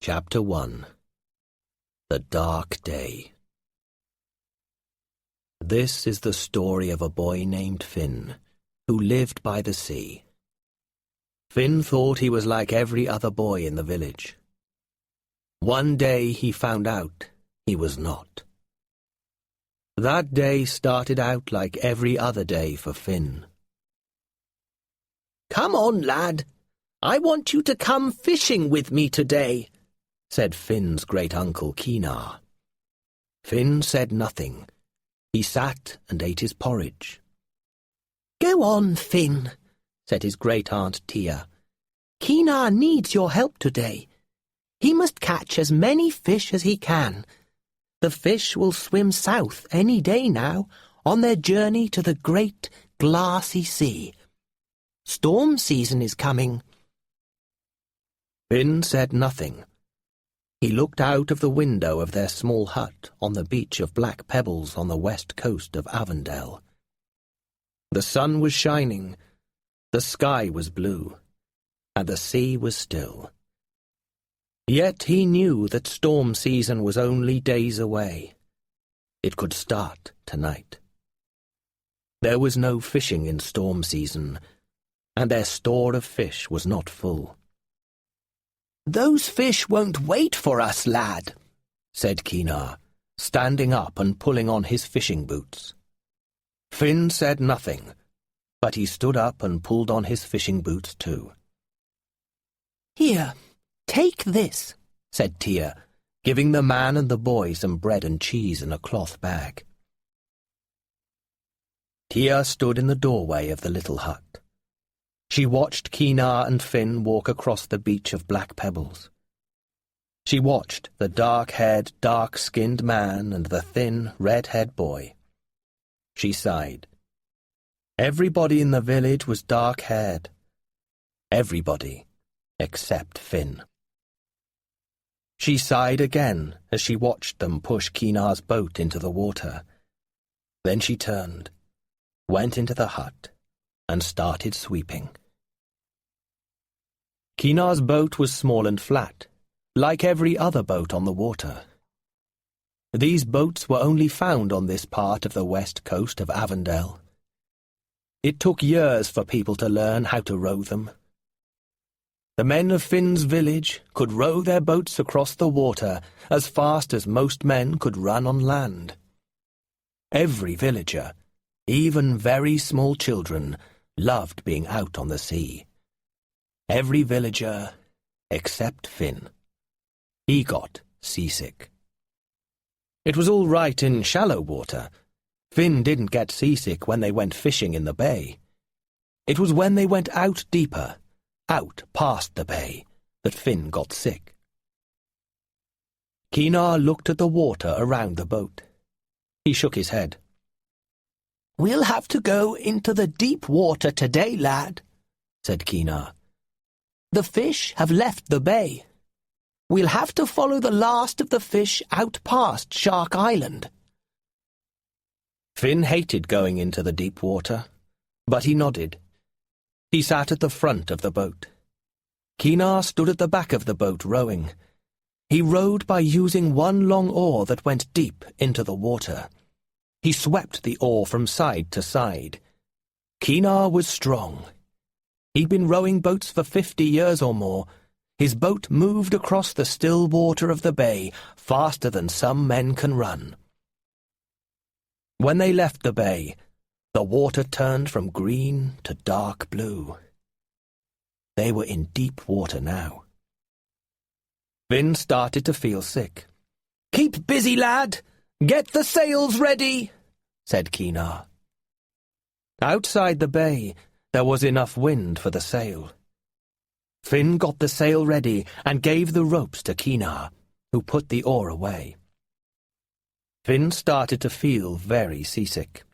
Chapter 1. The Dark Day. This is the story of a boy named Finn, who lived by the sea. Finn thought he was like every other boy in the village. One day he found out he was not. That day started out like every other day for Finn. "Come on, lad. I want you to come fishing with me today," said Finn's great-uncle Kinar. Finn said nothing. He sat and ate his porridge. "Go on, Finn," said his great-aunt Tia. "Kinar needs your help today. He must catch as many fish as he can. The fish will swim south any day now, on their journey to the great glassy sea. Storm season is coming." Finn said nothing. He looked out of the window of their small hut on the beach of black pebbles on the west coast of Avondale. The sun was shining, the sky was blue, and the sea was still. Yet he knew that storm season was only days away. It could start tonight. There was no fishing in storm season, and their store of fish was not full. "Those fish won't wait for us, lad," said Kinar, standing up and pulling on his fishing boots. Finn said nothing, but he stood up and pulled on his fishing boots too. "Here, take this," said Tia, giving the man and the boy some bread and cheese in a cloth bag. Tia stood in the doorway of the little hut. She watched Kinar and Finn walk across the beach of black pebbles. She watched the dark-haired, dark-skinned man and the thin, red-haired boy. She sighed. Everybody in the village was dark-haired. Everybody except Finn. She sighed again as she watched them push Kinar's boat into the water. Then she turned, went into the hut, and started sweeping. Kinar's boat was small and flat, like every other boat on the water. These boats were only found on this part of the west coast of Avondale. It took years for people to learn how to row them. The men of Finn's village could row their boats across the water as fast as most men could run on land. Every villager, even very small children, loved being out on the sea. Every villager except Finn. He got seasick. It was all right in shallow water. Finn didn't get seasick when they went fishing in the bay. It was when they went out deeper, out past the bay, that Finn got sick. Kinar looked at the water around the boat. He shook his head. "We'll have to go into the deep water today, lad," said Kinar. "The fish have left the bay. We'll have to follow the last of the fish out past Shark Island." Finn hated going into the deep water, but he nodded. He sat at the front of the boat. Kinar stood at the back of the boat rowing. He rowed by using one long oar that went deep into the water. He swept the oar from side to side. Kinar was strong. He'd been rowing boats for 50 years or more. His boat moved across the still water of the bay faster than some men can run. When they left the bay, the water turned from green to dark blue. They were in deep water now. Finn started to feel sick. "Keep busy, lad! Get the sails ready!" said Kinar. Outside the bay, there was enough wind for the sail. Finn got the sail ready and gave the ropes to Kinar, who put the oar away. Finn started to feel very seasick.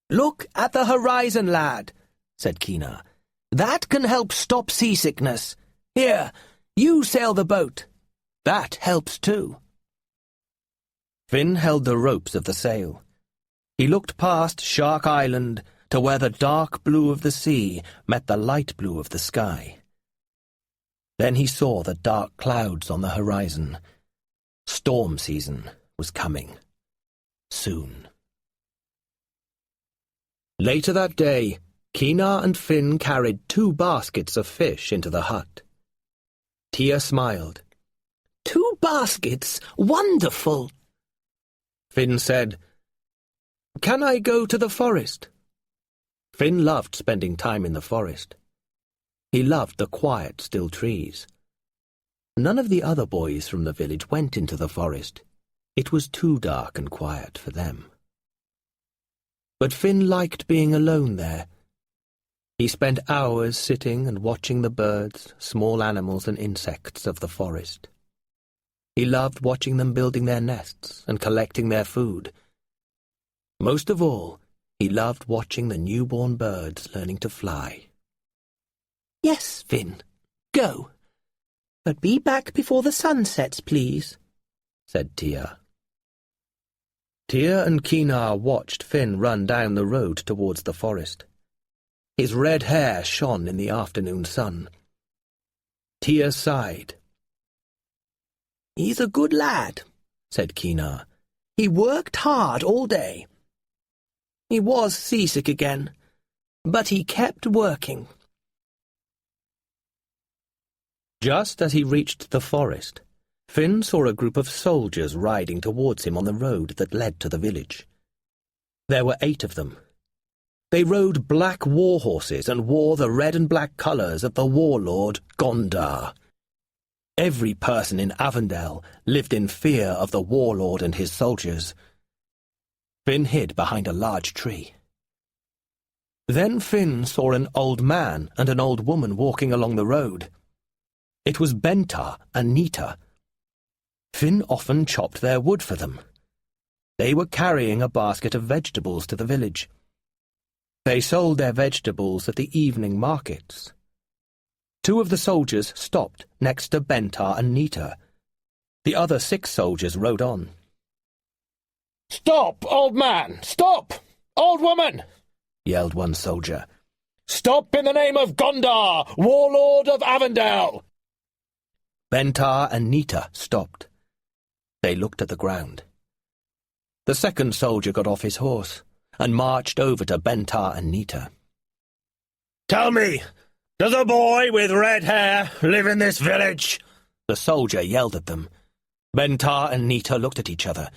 "Look at the horizon, lad," said Kinar. "That can help stop seasickness. Here, you sail the boat. That helps too." Finn held the ropes of the sail. He looked past Shark Island to where the dark blue of the sea met the light blue of the sky. Then he saw the dark clouds on the horizon. Storm season was coming. Soon. Later that day, Keenar and Finn carried 2 baskets of fish into the hut. Tia smiled. 2 baskets? Wonderful! Finn said, "Can I go to the forest?" Finn loved spending time in the forest. He loved the quiet, still trees. None of the other boys from the village went into the forest. It was too dark and quiet for them. But Finn liked being alone there. He spent hours sitting and watching the birds, small animals and insects of the forest. He loved watching them building their nests and collecting their food. Most of all, he loved watching the newborn birds learning to fly. "Yes, Finn, go. But be back before the sun sets, please," said Tia. Tia and Keenar watched Finn run down the road towards the forest. His red hair shone in the afternoon sun. Tia sighed. "He's a good lad," said Keenar. "He worked hard all day. He was seasick again, but he kept working." Just as he reached the forest, Finn saw a group of soldiers riding towards him on the road that led to the village. There were 8 of them. They rode black war horses and wore the red and black colours of the warlord Gondar. Every person in Avondale lived in fear of the warlord and his soldiers. Finn hid behind a large tree. Then Finn saw an old man and an old woman walking along the road. It was Bentar and Nita. Finn often chopped their wood for them. They were carrying a basket of vegetables to the village. They sold their vegetables at the evening markets. 2 of the soldiers stopped next to Bentar and Nita. The other 6 soldiers rode on. "Stop, old man! Stop! Old woman!" yelled one soldier. "Stop in the name of Gondar, warlord of Avondale!" Bentar and Nita stopped. They looked at the ground. The second soldier got off his horse and marched over to Bentar and Nita. "Tell me, does a boy with red hair live in this village?" the soldier yelled at them. Bentar and Nita looked at each other.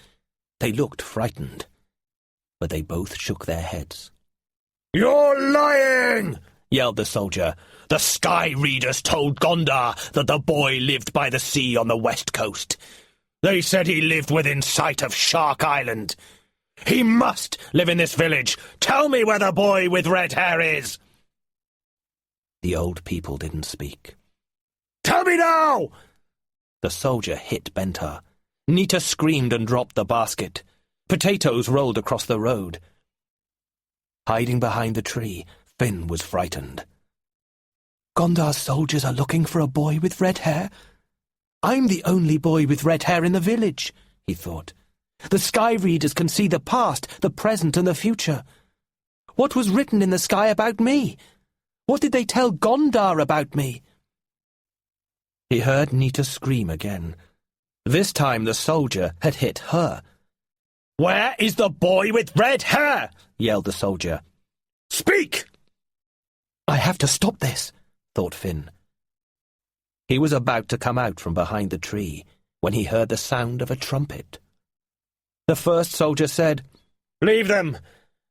They looked frightened, but they both shook their heads. "You're lying!" yelled the soldier. "The sky readers told Gondar that the boy lived by the sea on the west coast. They said he lived within sight of Shark Island. He must live in this village. Tell me where the boy with red hair is." The old people didn't speak. "Tell me now!" The soldier hit Bentar. Nita screamed and dropped the basket. Potatoes rolled across the road. Hiding behind the tree, Finn was frightened. "Gondar's soldiers are looking for a boy with red hair. I'm the only boy with red hair in the village," he thought. "The sky readers can see the past, the present, and the future. What was written in the sky about me? What did they tell Gondar about me?" He heard Nita scream again. This time the soldier had hit her. "Where is the boy with red hair?" yelled the soldier. "Speak!" "I have to stop this," thought Finn. He was about to come out from behind the tree when he heard the sound of a trumpet. The first soldier said, "Leave them.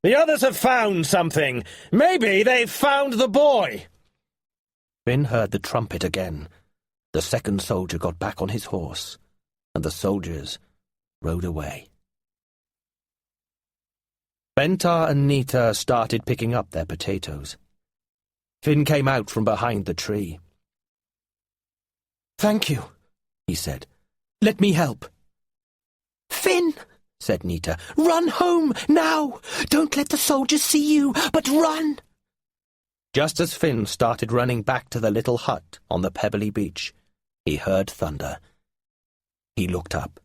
The others have found something. Maybe they've found the boy." Finn heard the trumpet again. The second soldier got back on his horse, and the soldiers rode away. Bentar and Nita started picking up their potatoes. Finn came out from behind the tree. "Thank you," he said. "Let me help." "Finn," said Nita, "run home, now! Don't let the soldiers see you, but run!" Just as Finn started running back to the little hut on the pebbly beach, he heard thunder. He looked up.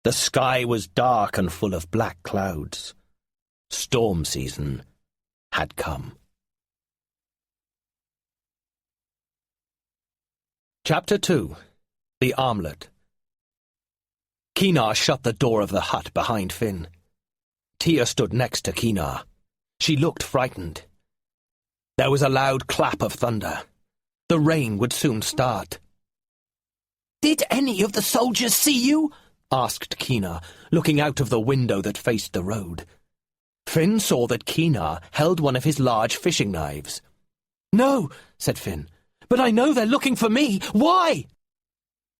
The sky was dark and full of black clouds. Storm season had come. Chapter 2. The Armlet. Keenar shut the door of the hut behind Finn. Tia stood next to Keenar. She looked frightened. There was a loud clap of thunder. The rain would soon start. "Did any of the soldiers see you?" asked Keenar, looking out of the window that faced the road. Finn saw that Keenar held one of his large fishing knives. "No," said Finn, "but I know they're looking for me. Why?"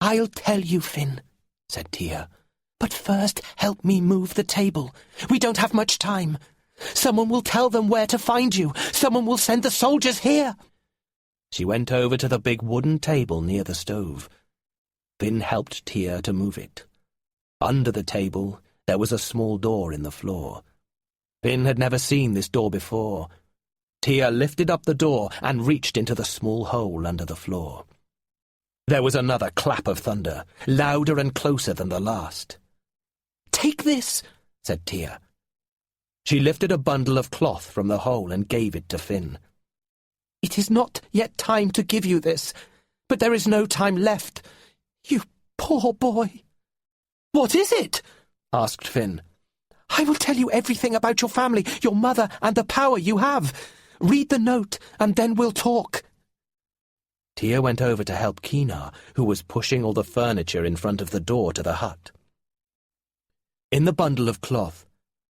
"I'll tell you, Finn," said Tia. "But first help me move the table. We don't have much time. Someone will tell them where to find you. Someone will send the soldiers here." She went over to the big wooden table near the stove. Finn helped Tia to move it. Under the table, there was a small door in the floor. Finn had never seen this door before. Tia lifted up the door and reached into the small hole under the floor. There was another clap of thunder, louder and closer than the last. "Take this," said Tia. She lifted a bundle of cloth from the hole and gave it to Finn. "It is not yet time to give you this, but there is no time left. You poor boy." "What is it?" asked Finn. "I will tell you everything about your family, your mother, and the power you have. Read the note, and then we'll talk." Tia went over to help Keenar, who was pushing all the furniture in front of the door to the hut. In the bundle of cloth,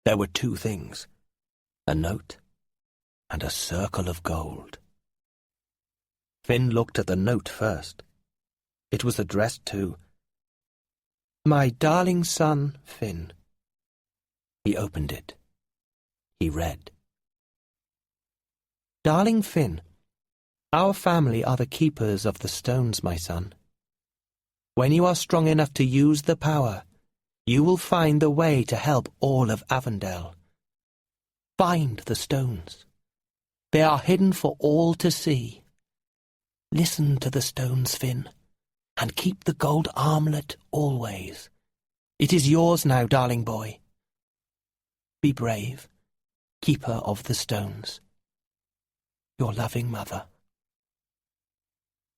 there were two things: a note and a circle of gold. Finn looked at the note first. It was addressed to "My darling son, Finn." He opened it. He read, "Darling Finn, our family are the keepers of the stones, my son. When you are strong enough to use the power, you will find the way to help all of Avondale. Find the stones. They are hidden for all to see. Listen to the stones, Finn, and keep the gold armlet always. It is yours now, darling boy. Be brave, keeper of the stones. Your loving mother."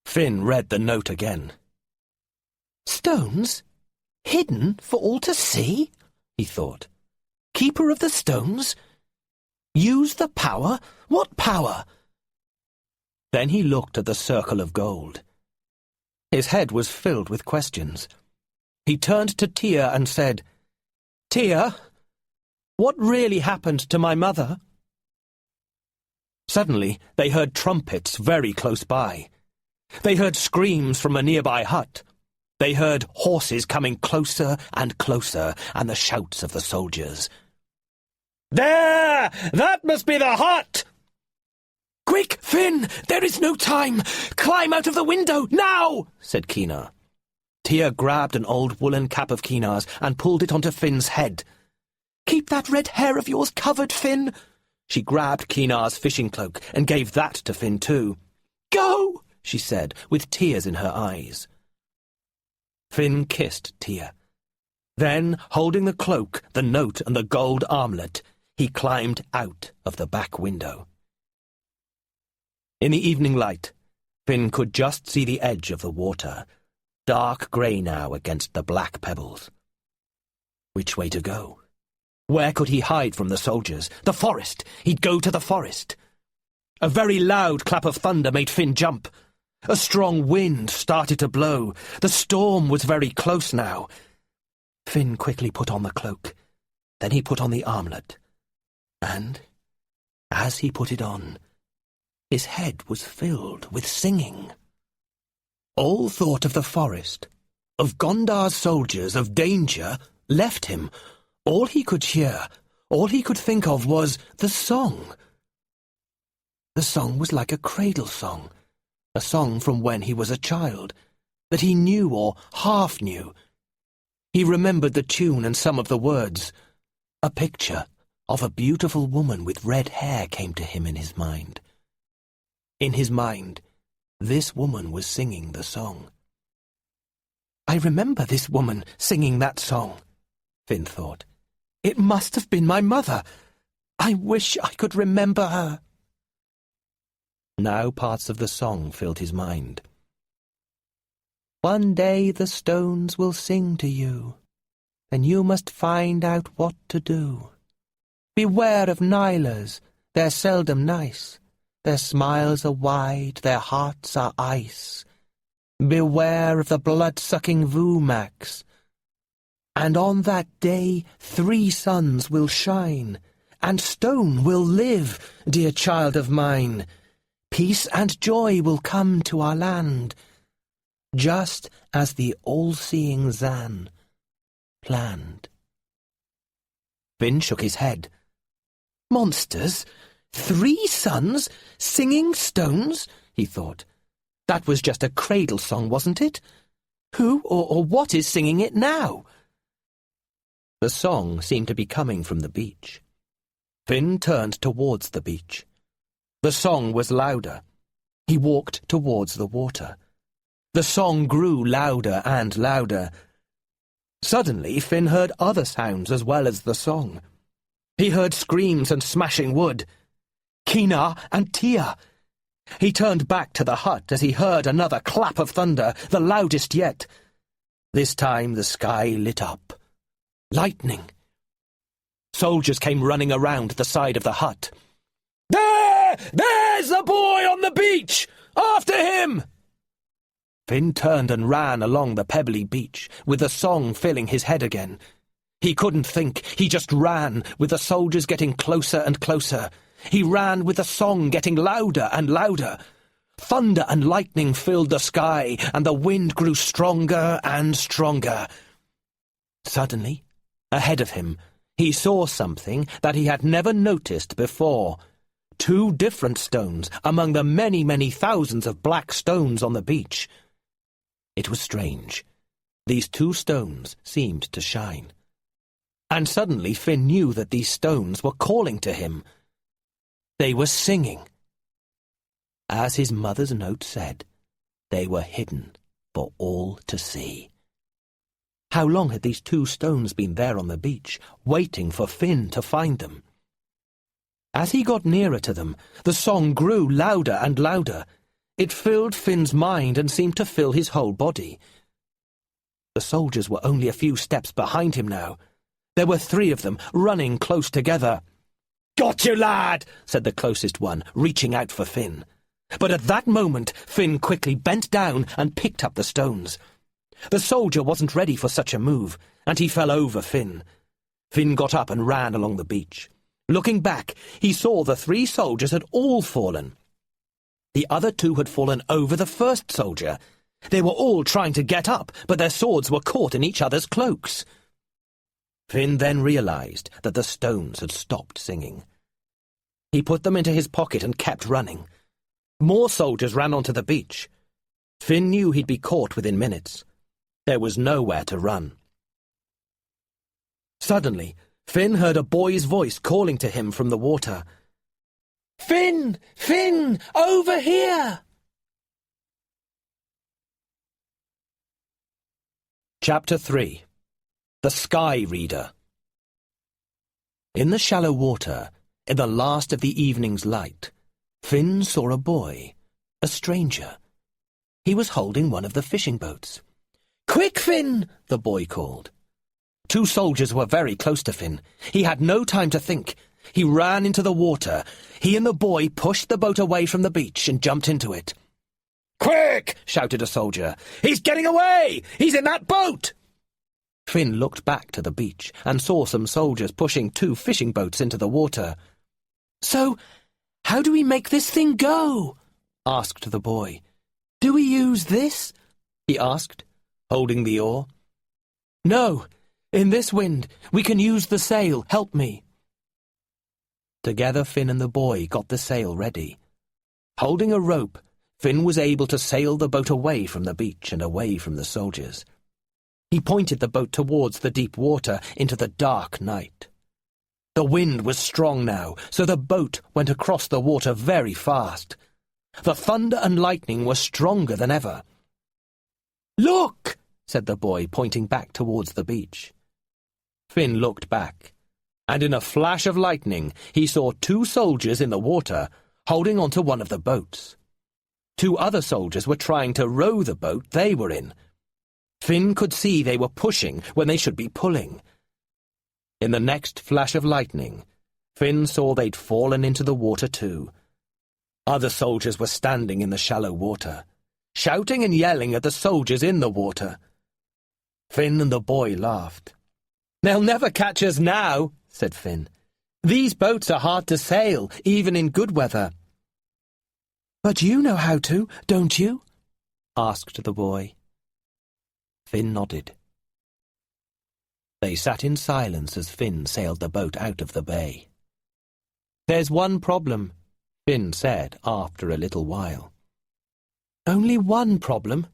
Finn read the note again. "Stones? Hidden for all to see?" he thought. "Keeper of the stones? Use the power? What power?" Then he looked at the circle of gold. His head was filled with questions. He turned to Tia and said, "Tia, what really happened to my mother?" Suddenly, they heard trumpets very close by. They heard screams from a nearby hut. They heard horses coming closer and closer, and the shouts of the soldiers. "There! That must be the hut!" "Quick, Finn! There is no time! Climb out of the window, now!" said Keenar. Tia grabbed an old woolen cap of Keenar's and pulled it onto Finn's head. "Keep that red hair of yours covered, Finn." She grabbed Keenar's fishing cloak and gave that to Finn too. "Go!" she said, with tears in her eyes. Finn kissed Tia. Then, holding the cloak, the note, and the gold armlet, he climbed out of the back window. In the evening light, Finn could just see the edge of the water, dark grey now against the black pebbles. Which way to go? Where could he hide from the soldiers? The forest! He'd go to the forest! A very loud clap of thunder made Finn jump. A strong wind started to blow. The storm was very close now. Finn quickly put on the cloak. Then he put on the armlet. And, as he put it on, his head was filled with singing. All thought of the forest, of Gondar's soldiers, of danger, left him. All he could hear, all he could think of was the song. The song was like a cradle song, a song from when he was a child, that he knew or half knew. He remembered the tune and some of the words. A picture of a beautiful woman with red hair came to him in his mind. In his mind, this woman was singing the song. "I remember this woman singing that song," Finn thought. "It must have been my mother. I wish I could remember her. Now parts of the song filled his mind. One day the stones will sing to you, and you must find out what to do. Beware of Nilers, they're seldom nice. Their smiles are wide, their hearts are ice. Beware of the blood-sucking Vumacs. And on that day 3 suns will shine, and stone will live, dear child of mine. Peace and joy will come to our land, just as the all-seeing Zan planned. Finn shook his head. Monsters? 3 suns? Singing stones? He thought. That was just a cradle song, wasn't it? Who or what is singing it now? The song seemed to be coming from the beach. Finn turned towards the beach. The song was louder. He walked towards the water. The song grew louder and louder. Suddenly, Finn heard other sounds as well as the song. He heard screams and smashing wood. Kina and Tia. He turned back to the hut as he heard another clap of thunder, the loudest yet. This time the sky lit up. Lightning. Soldiers came running around the side of the hut. There's the boy on the beach! After him! Finn turned and ran along the pebbly beach, with the song filling his head again. He couldn't think, he just ran, with the soldiers getting closer and closer. He ran with the song getting louder and louder. Thunder and lightning filled the sky, and the wind grew stronger and stronger. Suddenly, ahead of him, he saw something that he had never noticed before. 2 different stones among the many, many thousands of black stones on the beach. It was strange. These 2 stones seemed to shine. And suddenly Finn knew that these stones were calling to him. They were singing. As his mother's note said, they were hidden for all to see. How long had these 2 stones been there on the beach, waiting for Finn to find them? As he got nearer to them, the song grew louder and louder. It filled Finn's mind and seemed to fill his whole body. The soldiers were only a few steps behind him now. There were 3 of them, running close together. "Got you, lad!" said the closest one, reaching out for Finn. But at that moment, Finn quickly bent down and picked up the stones. The soldier wasn't ready for such a move, and he fell over Finn. Finn got up and ran along the beach. Looking back, he saw the 3 soldiers had all fallen. The other 2 had fallen over the first soldier. They were all trying to get up, but their swords were caught in each other's cloaks. Finn then realized that the stones had stopped singing. He put them into his pocket and kept running. More soldiers ran onto the beach. Finn knew he'd be caught within minutes. There was nowhere to run. Suddenly, Finn heard a boy's voice calling to him from the water. "Finn! Finn! Over here!" Chapter 3. The Sky Reader. In the shallow water, in the last of the evening's light, Finn saw a boy, a stranger. He was holding one of the fishing boats. "Quick, Finn!" the boy called. 2 soldiers were very close to Finn. He had no time to think. He ran into the water. He and the boy pushed the boat away from the beach and jumped into it. "Quick!" shouted a soldier. "He's getting away! He's in that boat!" Finn looked back to the beach and saw some soldiers pushing 2 fishing boats into the water. "So, how do we make this thing go?" asked the boy. "Do we use this?" he asked, holding the oar. "No, in this wind, we can use the sail. Help me." Together Finn and the boy got the sail ready. Holding a rope, Finn was able to sail the boat away from the beach and away from the soldiers. He pointed the boat towards the deep water into the dark night. The wind was strong now, so the boat went across the water very fast. The thunder and lightning were stronger than ever. "Look!" said the boy, pointing back towards the beach. Finn looked back. and in a flash of lightning he saw 2 soldiers in the water holding onto one of the boats. 2 other soldiers were trying to row the boat they were in. Finn could see they were pushing when they should be pulling. In the next flash of lightning, Finn saw they'd fallen into the water too. Other soldiers were standing in the shallow water, shouting and yelling at the soldiers in the water. Finn and the boy laughed. "They'll never catch us now," said Finn. "These boats are hard to sail, even in good weather." "But you know how to, don't you?" asked the boy. Finn nodded. They sat in silence as Finn sailed the boat out of the bay. "There's one problem," Finn said after a little while. "Only one problem?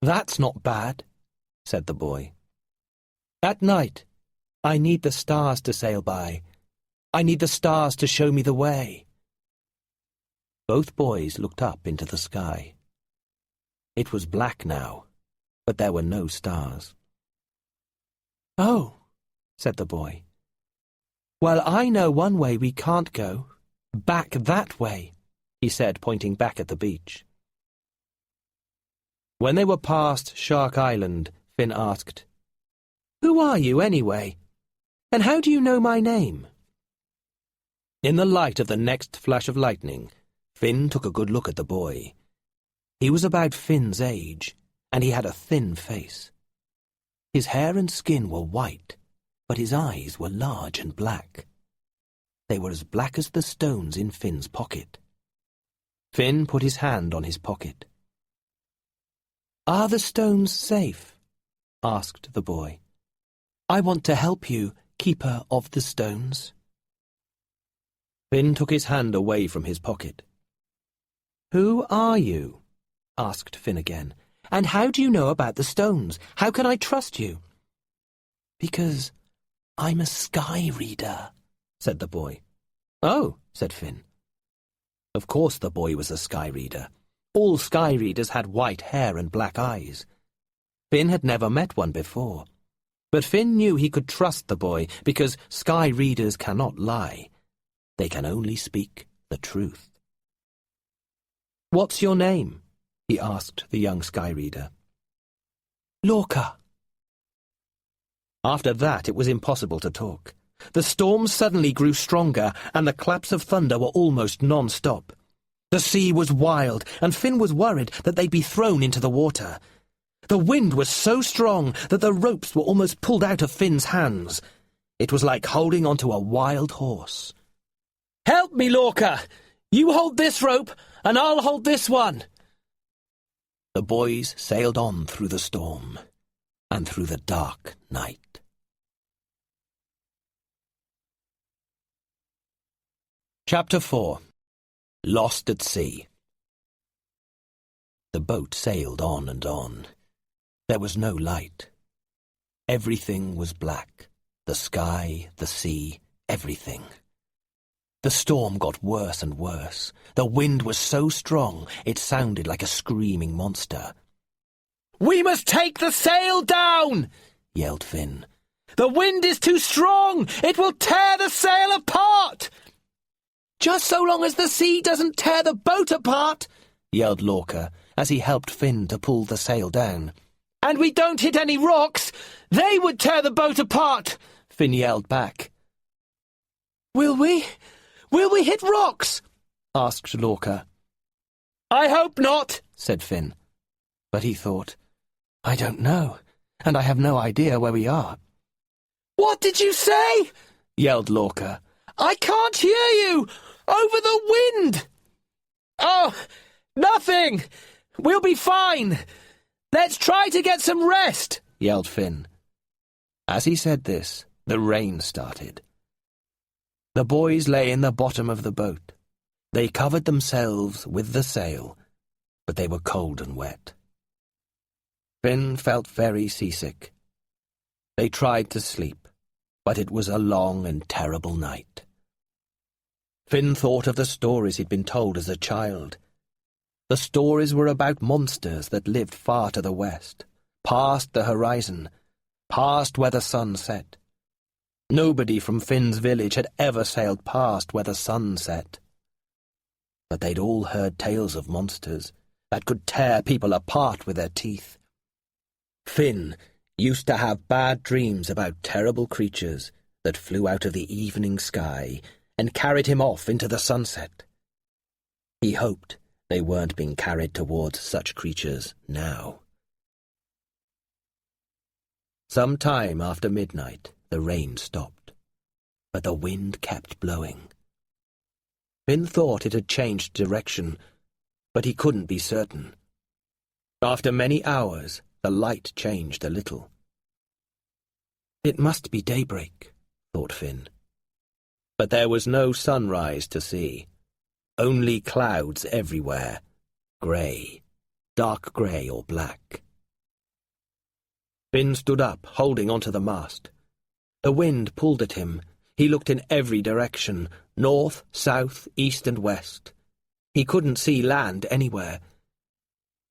"That's not bad," said the boy. "At night, I need the stars to sail by. I need the stars to show me the way." Both boys looked up into the sky. It was black now, but there were no stars. "Oh," said the boy. "well, I know one way we can't go. Back that way," he said, pointing back at the beach. When they were past Shark Island, Finn asked, "Who are you, anyway? And how do you know my name?" In the light of the next flash of lightning, Finn took a good look at the boy. He was about Finn's age, and he had a thin face. His hair and skin were white, but his eyes were large and black. They were as black as the stones in Finn's pocket. Finn put his hand on his pocket. "Are the stones safe?" asked the boy. "I want to help you, keeper of the stones." Finn took his hand away from his pocket. "Who are you?" asked Finn again. "And how do you know about the stones? How can I trust you?" "Because I'm a sky reader," said the boy. "Oh," said Finn. Of course the boy was a sky reader. All sky readers had white hair and black eyes. Finn had never met one before. But Finn knew he could trust the boy because sky readers cannot lie. They can only speak the truth. "What's your name?" he asked the young sky reader. "Lorca." After that it was impossible to talk. The storm suddenly grew stronger, and the claps of thunder were almost non-stop. The sea was wild, and Finn was worried that they'd be thrown into the water. The wind was so strong that the ropes were almost pulled out of Finn's hands. It was like holding onto a wild horse. "Help me, Lorca! You hold this rope, and I'll hold this one." The boys sailed on through the storm, and through the dark night. Chapter 4. Lost at Sea. The boat sailed on and on. There was no light. Everything was black. The sky, the sea, everything. The storm got worse and worse. The wind was so strong it sounded like a screaming monster. "We must take the sail down!" yelled Finn. "The wind is too strong! It will tear the sail apart!" "Just so long as the sea doesn't tear the boat apart," yelled Lorca as he helped Finn to pull the sail down. "And we don't hit any rocks! They would tear the boat apart!" Finn yelled back. Will we? Will we hit rocks?" asked Lorca. "I hope not," said Finn. But he thought, "I don't know, and I have no idea where we are." "What did you say?" yelled Lorca. "I can't hear you! Over the wind!" "Oh, nothing! We'll be fine! Let's try to get some rest!" yelled Finn. As he said this, the rain started. The boys lay in the bottom of the boat. They covered themselves with the sail, but they were cold and wet. Finn felt very seasick. They tried to sleep, but it was a long and terrible night. Finn thought of the stories he'd been told as a child. The stories were about monsters that lived far to the west, past the horizon, past where the sun set. Nobody from Finn's village had ever sailed past where the sun set. But they'd all heard tales of monsters that could tear people apart with their teeth. Finn used to have bad dreams about terrible creatures that flew out of the evening sky and carried him off into the sunset. He hoped they weren't being carried towards such creatures now. Some time after midnight, the rain stopped, but the wind kept blowing. Finn thought it had changed direction, but he couldn't be certain. After many hours, the light changed a little. It must be daybreak, thought Finn. But there was no sunrise to see, only clouds everywhere, grey, dark grey or black. Finn stood up, holding onto the mast. The wind pulled at him. He looked in every direction, north, south, east and west. He couldn't see land anywhere.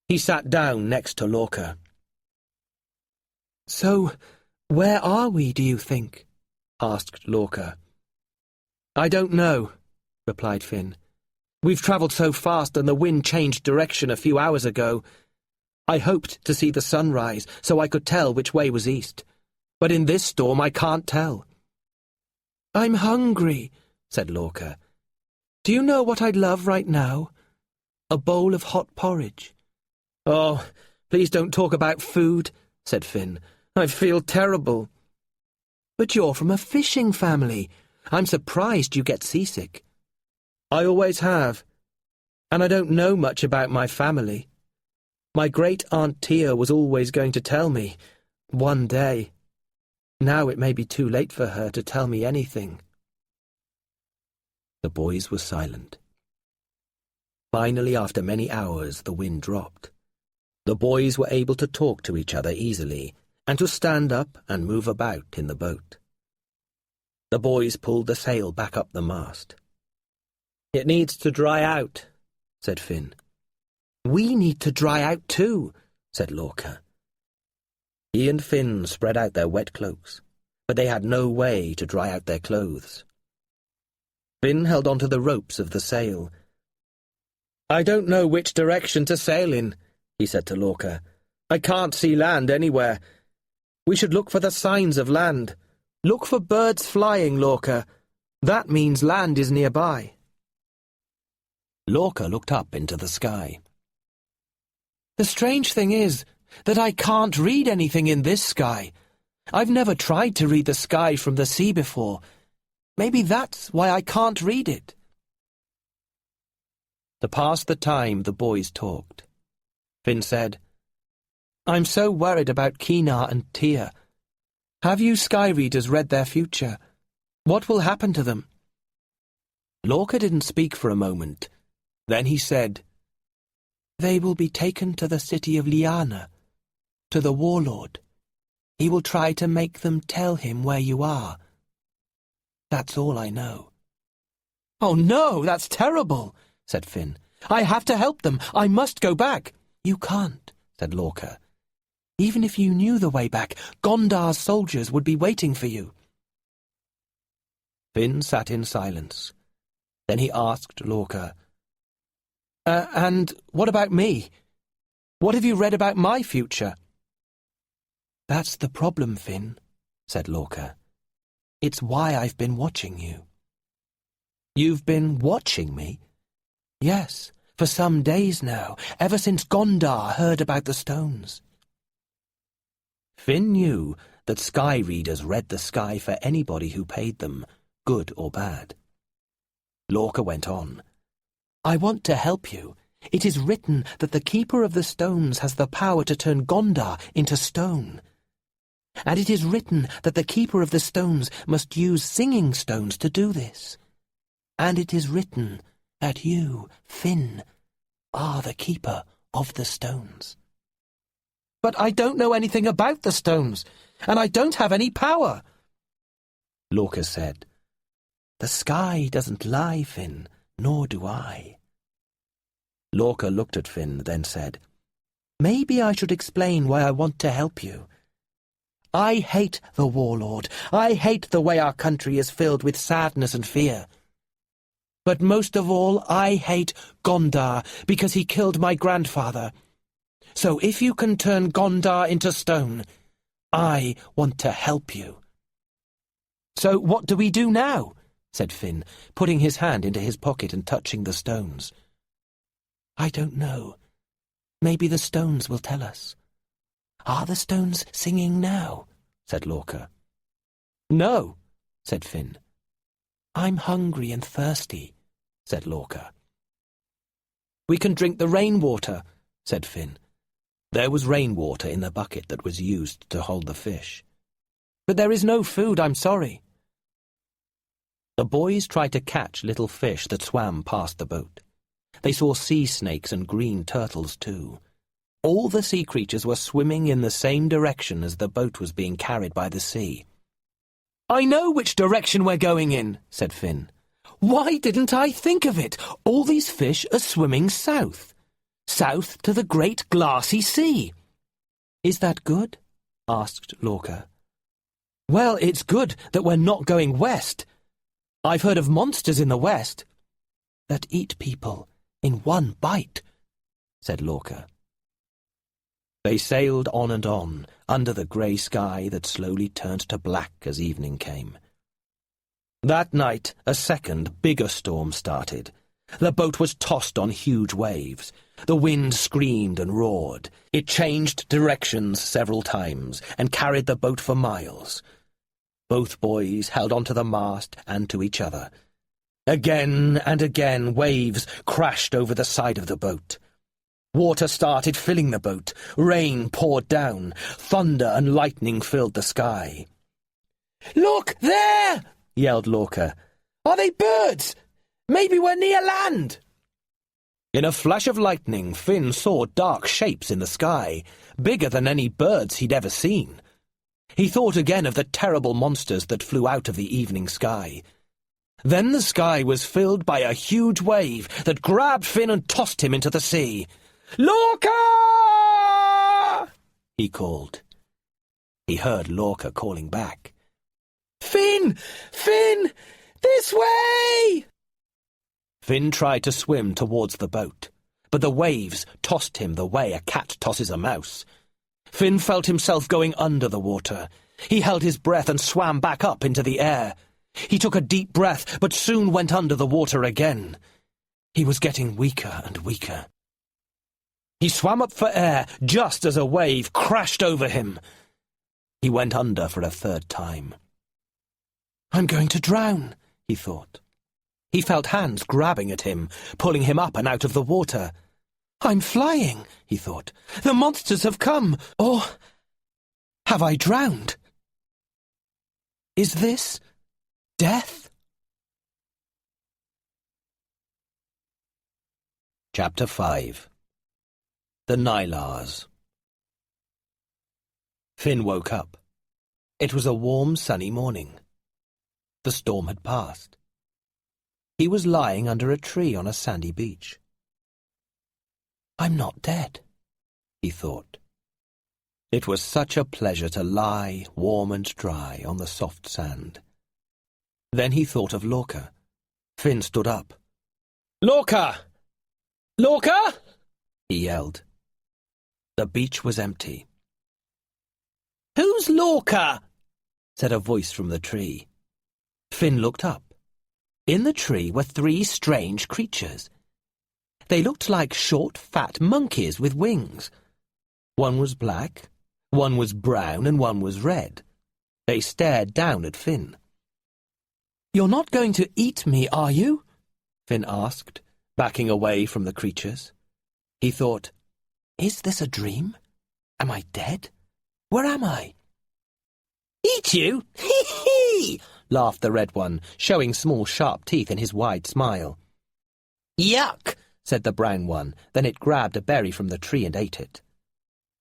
He sat down next to Lorca. "So, where are we, do you think?" asked Lorca. "I don't know," replied Finn. "We've travelled so fast and the wind changed direction a few hours ago. I hoped to see the sunrise so I could tell which way was east. But in this storm I can't tell." "I'm hungry," said Lorca. "Do you know what I'd love right now? A bowl of hot porridge." "Oh, please don't talk about food," said Finn. "I feel terrible." "But you're from a fishing family. I'm surprised you get seasick." "I always have. And I don't know much about my family. My great-aunt Tia was always going to tell me, one day. Now it may be too late for her to tell me anything." The boys were silent. Finally, after many hours, the wind dropped. The boys were able to talk to each other easily and to stand up and move about in the boat. The boys pulled the sail back up the mast. "It needs to dry out," said Finn. "We need to dry out too," said Lorca. He and Finn spread out their wet cloaks, but they had no way to dry out their clothes. Finn held onto the ropes of the sail. "I don't know which direction to sail in," he said to Lorca. "I can't see land anywhere. We should look for the signs of land. Look for birds flying, Lorca. That means land is nearby." Lorca looked up into the sky. "The strange thing is that I can't read anything in this sky. I've never tried to read the sky from the sea before. Maybe that's why I can't read it." To pass the time, the boys talked. Finn said, "I'm so worried about Kina and Tia. Have you sky readers read their future? What will happen to them?" Lorca didn't speak for a moment. Then he said, "They will be taken to the city of Liana, to the warlord. He will try to make them tell him where you are. That's all I know." "Oh no, that's terrible," said Finn. "I have to help them. I must go back." "You can't," said Lorca. "Even if you knew the way back, Gondar's soldiers would be waiting for you." Finn sat in silence. Then he asked Lorca, And what about me? What have you read about my future?" "That's the problem, Finn," said Lorca. "It's why I've been watching you." "You've been watching me?" "Yes, for some days now, ever since Gondar heard about the stones." Finn knew that sky readers read the sky for anybody who paid them, good or bad. Lorca went on. "I want to help you. It is written that the Keeper of the Stones has the power to turn Gondar into stone. And it is written that the Keeper of the Stones must use singing stones to do this. And it is written that you, Finn, are the Keeper of the Stones." "But I don't know anything about the stones, and I don't have any power," Lorca said. "The sky doesn't lie, Finn, nor do I." Lorca looked at Finn, then said, "Maybe I should explain why I want to help you. I hate the warlord. I hate the way our country is filled with sadness and fear. But most of all, I hate Gondar because he killed my grandfather. So if you can turn Gondar into stone, I want to help you." "So what do we do now?" said Finn, putting his hand into his pocket and touching the stones. "I don't know. Maybe the stones will tell us." "Are the stones singing now?" said Lorca. "No," said Finn. "I'm hungry and thirsty," said Lorca. "We can drink the rainwater," said Finn. There was rainwater in the bucket that was used to hold the fish. "But there is no food, I'm sorry." The boys tried to catch little fish that swam past the boat. They saw sea snakes and green turtles too. All the sea creatures were swimming in the same direction as the boat was being carried by the sea. "I know which direction we're going in," said Finn. "Why didn't I think of it? All these fish are swimming south. South to the great glassy sea." "Is that good?" asked Lorca. "Well, it's good that we're not going west. I've heard of monsters in the west that eat people in one bite," said Lorca. They sailed on and on, under the grey sky that slowly turned to black as evening came. That night, a second, bigger storm started. The boat was tossed on huge waves. The wind screamed and roared. It changed directions several times and carried the boat for miles. Both boys held onto the mast and to each other. Again and again, waves crashed over the side of the boat. Water started filling the boat. Rain poured down. Thunder and lightning filled the sky. "Look, there!" yelled Lorca. "Are they birds? Maybe we're near land." In a flash of lightning, Finn saw dark shapes in the sky, bigger than any birds he'd ever seen. He thought again of the terrible monsters that flew out of the evening sky. Then the sky was filled by a huge wave that grabbed Finn and tossed him into the sea. "Lorca!" he called. He heard Lorca calling back. "Finn! Finn! This way!" Finn tried to swim towards the boat, but the waves tossed him the way a cat tosses a mouse. Finn felt himself going under the water. He held his breath and swam back up into the air. He took a deep breath, but soon went under the water again. He was getting weaker and weaker. He swam up for air just as a wave crashed over him. He went under for a third time. "I'm going to drown," he thought. He felt hands grabbing at him, pulling him up and out of the water. "I'm flying," he thought. "The monsters have come, or have I drowned? Is this death?" Chapter 5. The Nylars. Finn woke up. It was a warm, sunny morning. The storm had passed. He was lying under a tree on a sandy beach. "I'm not dead," he thought. It was such a pleasure to lie, warm and dry, on the soft sand. Then he thought of Lorca. Finn stood up. "Lorca! Lorca!" he yelled. The beach was empty. "Who's Lorca?" said a voice from the tree. Finn looked up. In the tree were 3 strange creatures. They looked like short, fat monkeys with wings. One was black, one was brown, and one was red. They stared down at Finn. "You're not going to eat me, are you?" Finn asked, backing away from the creatures. He thought, "Is this a dream? Am I dead? Where am I?" "Eat you? Hee-hee!" laughed the red one, showing small sharp teeth in his wide smile. "Yuck!" said the brown one. Then it grabbed a berry from the tree and ate it.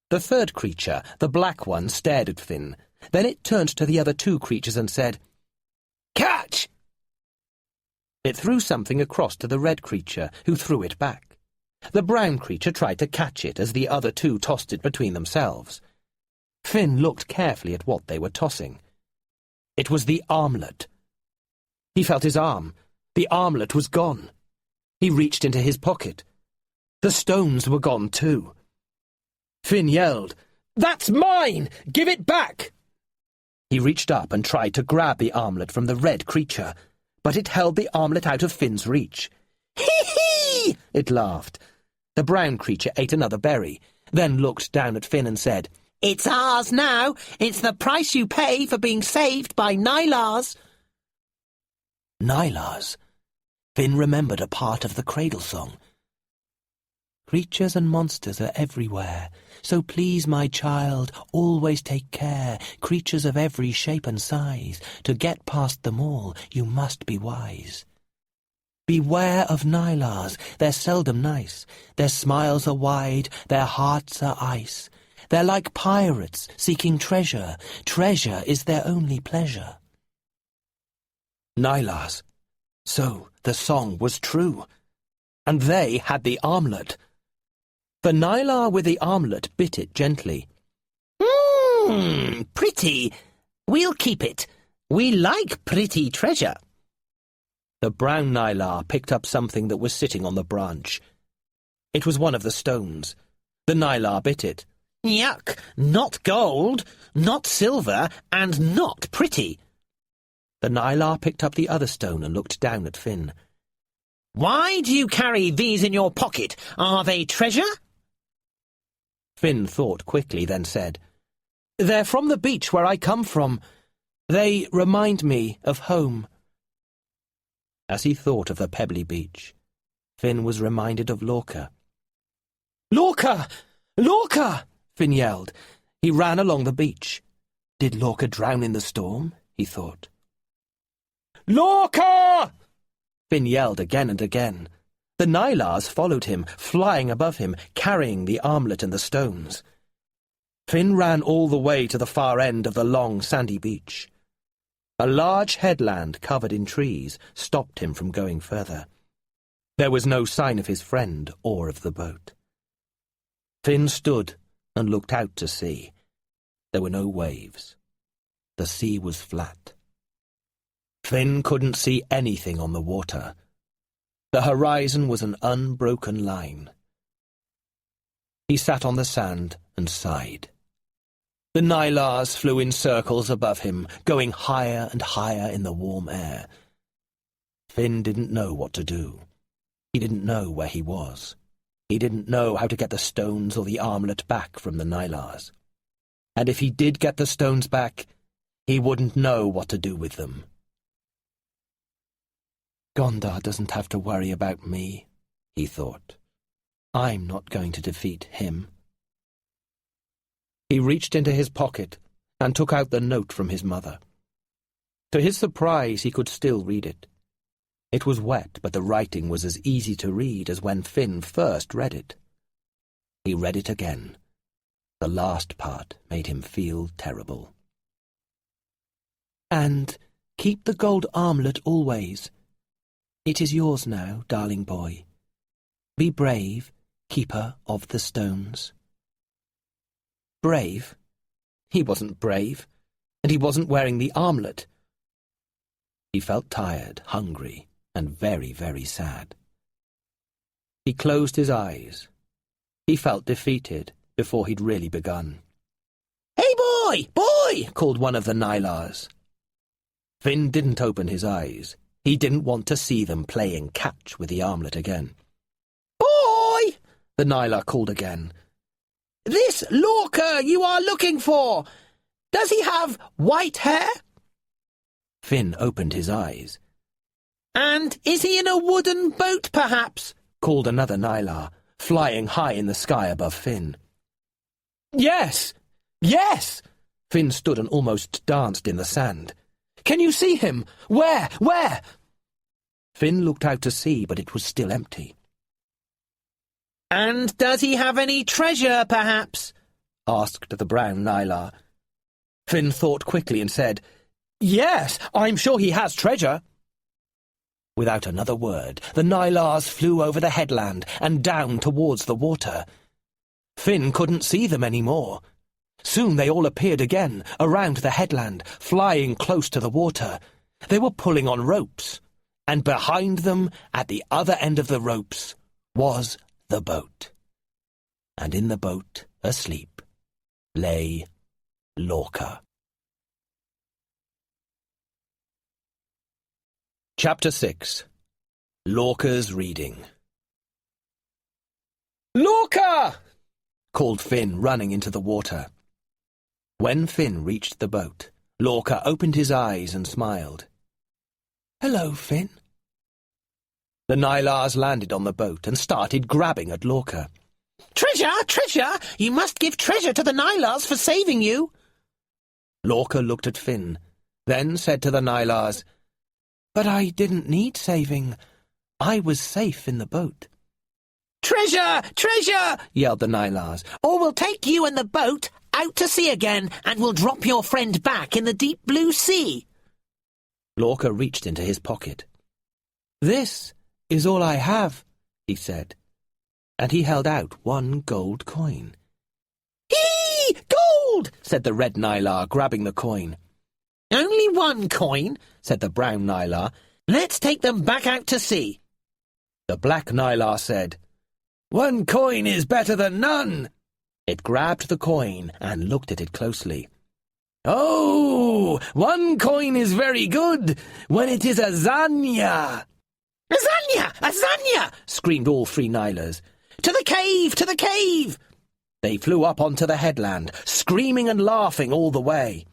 The third creature, the black one, stared at Finn. Then it turned to the other 2 creatures and said, "Catch!" It threw something across to the red creature, who threw it back. The brown creature tried to catch it as the other 2 tossed it between themselves. Finn looked carefully at what they were tossing. It was the armlet. He felt his arm. The armlet was gone. He reached into his pocket. The stones were gone too. Finn yelled, "That's mine! Give it back!" He reached up and tried to grab the armlet from the red creature, but it held the armlet out of Finn's reach. "Hee-hee!" it laughed. The brown creature ate another berry, then looked down at Finn and said, "It's ours now. It's the price you pay for being saved by Nylars." Nylars. Finn remembered a part of the cradle song. "Creatures and monsters are everywhere, so please, my child, always take care. Creatures of every shape and size. To get past them all, you must be wise. Beware of Nylars, they're seldom nice. Their smiles are wide, their hearts are ice. They're like pirates seeking treasure. Treasure is their only pleasure." Nylars. So the song was true. And they had the armlet. The Nylar with the armlet bit it gently. Pretty. We'll keep it. We like pretty treasure." The brown Nylar picked up something that was sitting on the branch. It was one of the stones. The Nylar bit it. "Yuck! Not gold, not silver, and not pretty." The Nylar picked up the other stone and looked down at Finn. "Why do you carry these in your pocket? Are they treasure?" Finn thought quickly, then said, "They're from the beach where I come from. They remind me of home." As he thought of the pebbly beach, Finn was reminded of Lorca. "Lorca! Lorca!" Finn yelled. He ran along the beach. Did Lorca drown in the storm? He thought. "Lorca!" Finn yelled again and again. The Nylars followed him, flying above him, carrying the armlet and the stones. Finn ran all the way to the far end of the long sandy beach. A large headland covered in trees stopped him from going further. There was no sign of his friend or of the boat. Finn stood and looked out to sea. There were no waves. The sea was flat. Finn couldn't see anything on the water. The horizon was an unbroken line. He sat on the sand and sighed. The Nylars flew in circles above him, going higher and higher in the warm air. Finn didn't know what to do. He didn't know where he was. He didn't know how to get the stones or the armlet back from the Nylars. And if he did get the stones back, he wouldn't know what to do with them. "Gondar doesn't have to worry about me," he thought. "I'm not going to defeat him." He reached into his pocket and took out the note from his mother. To his surprise, he could still read it. It was wet, but the writing was as easy to read as when Finn first read it. He read it again. The last part made him feel terrible. "And keep the gold armlet always. It is yours now, darling boy. Be brave, keeper of the stones." Brave? He wasn't brave, and he wasn't wearing the armlet. He felt tired, hungry, and very, very sad. He closed his eyes. He felt defeated before he'd really begun. "Hey, boy! Boy!" called one of the Nylars. Finn didn't open his eyes. He didn't want to see them playing catch with the armlet again. "Boy!" the Nylar called again. "This Lorca you are looking for, does he have white hair?" Finn opened his eyes. "And is he in a wooden boat, perhaps?" called another Nylar, flying high in the sky above Finn. "Yes! Yes!" Finn stood and almost danced in the sand. "Can you see him? Where? Where?" Finn looked out to sea, but it was still empty. "And does he have any treasure, perhaps?" asked the brown Nylar. Finn thought quickly and said, "Yes, I'm sure he has treasure." Without another word, the Nylars flew over the headland and down towards the water. Finn couldn't see them any more. Soon they all appeared again, around the headland, flying close to the water. They were pulling on ropes, and behind them, at the other end of the ropes, was the boat. And in the boat, asleep, lay Lorca. Chapter 6. Lorca's Reading. "Lorca!" called Finn, running into the water. When Finn reached the boat, Lorca opened his eyes and smiled. "Hello, Finn." The Nylars landed on the boat and started grabbing at Lorca. "Treasure! Treasure! You must give treasure to the Nylars for saving you." Lorca looked at Finn, then said to the Nylars, "But I didn't need saving. I was safe in the boat." "Treasure! Treasure!" yelled the Nylars. "Or we'll take you and the boat out to sea again, and we'll drop your friend back in the deep blue sea." Lorca reached into his pocket. "This is all I have," he said, and he held out one gold coin. "Hee! Gold!" said the red Nylar, grabbing the coin. "Only one coin," said the brown Nylar. "Let's take them back out to sea." The black Nylar said, "One coin is better than none." It grabbed the coin and looked at it closely. "Oh, one coin is very good when it is a zanya." "Azania! Azania!" screamed all three Nylars. "To the cave! To the cave!" They flew up onto the headland, screaming and laughing all the way.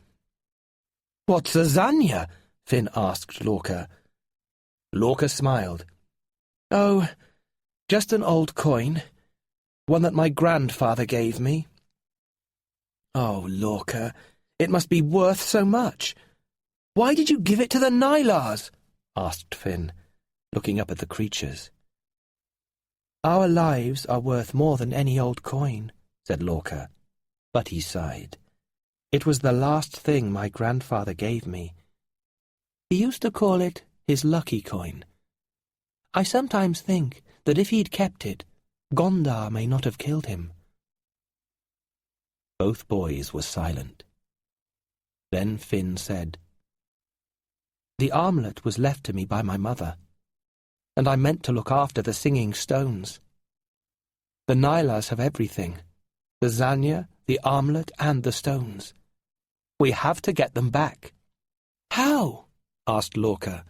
"What's a zanya?" Finn asked Lorca. Lorca smiled. "Oh, just an old coin, one that my grandfather gave me." "Oh, Lorca, it must be worth so much. Why did you give it to the Nylars?" asked Finn, looking up at the creatures. "Our lives are worth more than any old coin," said Lorca, but he sighed. "It was the last thing my grandfather gave me. He used to call it his lucky coin. I sometimes think that if he'd kept it, Gondar may not have killed him." Both boys were silent. Then Finn said, "The armlet was left to me by my mother, and I meant to look after the singing stones. The Nylars have everything, the zanya, the armlet, and the stones. We have to get them back." "How?" asked Lorca.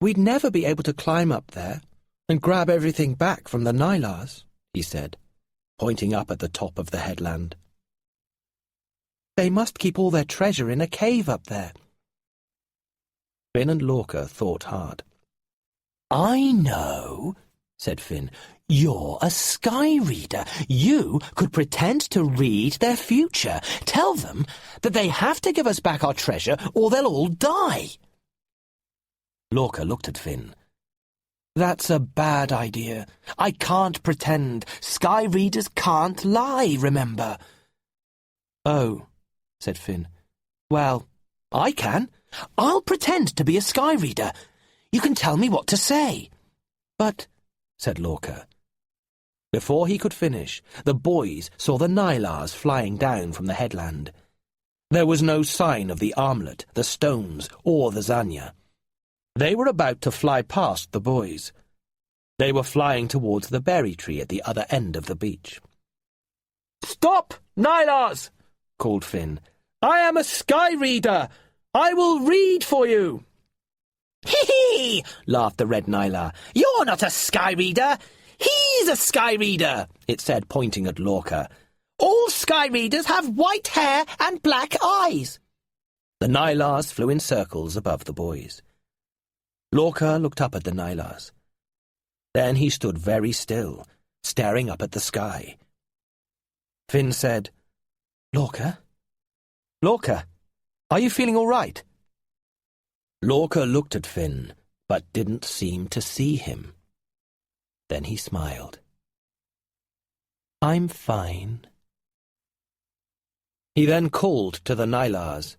"We'd never be able to climb up there and grab everything back from the Nylars," he said, pointing up at the top of the headland. "They must keep all their treasure in a cave up there." Finn and Lorca thought hard. "I know," said Finn. "You're a sky reader. You could pretend to read their future. Tell them that they have to give us back our treasure or they'll all die." Lorca looked at Finn. "That's a bad idea. I can't pretend. Sky readers can't lie, remember." "Oh," said Finn. "Well, I can. I'll pretend to be a sky reader. You can tell me what to say." "But," said Lorca. Before he could finish, the boys saw the Nylars flying down from the headland. There was no sign of the armlet, the stones, or the zanya. They were about to fly past the boys. They were flying towards the berry tree at the other end of the beach. "Stop, Nylars!" called Finn. "I am a sky reader. I will read for you." "Hee-hee!" laughed the red Nylar. "You're not a sky reader. He's a sky reader," it said, pointing at Lorca. "All sky readers have white hair and black eyes." The Nylars flew in circles above the boys. Lorca looked up at the Nylars. Then he stood very still, staring up at the sky. Finn said, "Lorca? Lorca, are you feeling all right?" Lorca looked at Finn, but didn't seem to see him. Then he smiled. "I'm fine." He then called to the Nylars.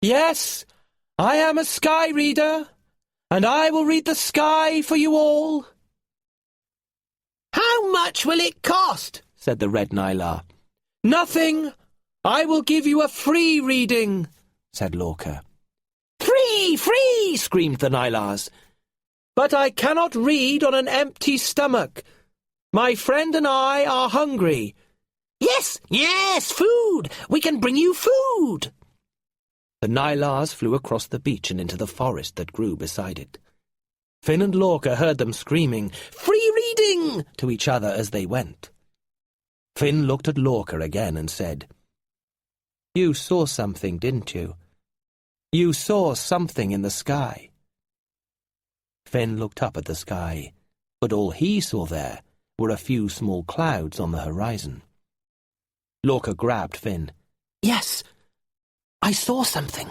"Yes, I am a sky reader, and I will read the sky for you all." "How much will it cost?" said the red Nylar. "Nothing. I will give you a free reading, said Lorca. Free, free, screamed the Nylars. But I cannot read on an empty stomach. My friend and I are hungry. Yes, yes, food! We can bring you food! The Nylars flew across the beach and into the forest that grew beside it. Finn and Lorca heard them screaming, "Free reading!" to each other as they went. Finn looked at Lorca again and said, "You saw something, didn't you? You saw something in the sky." Finn looked up at the sky, but all he saw there were a few small clouds on the horizon. Lorca grabbed Finn. Yes, I saw something.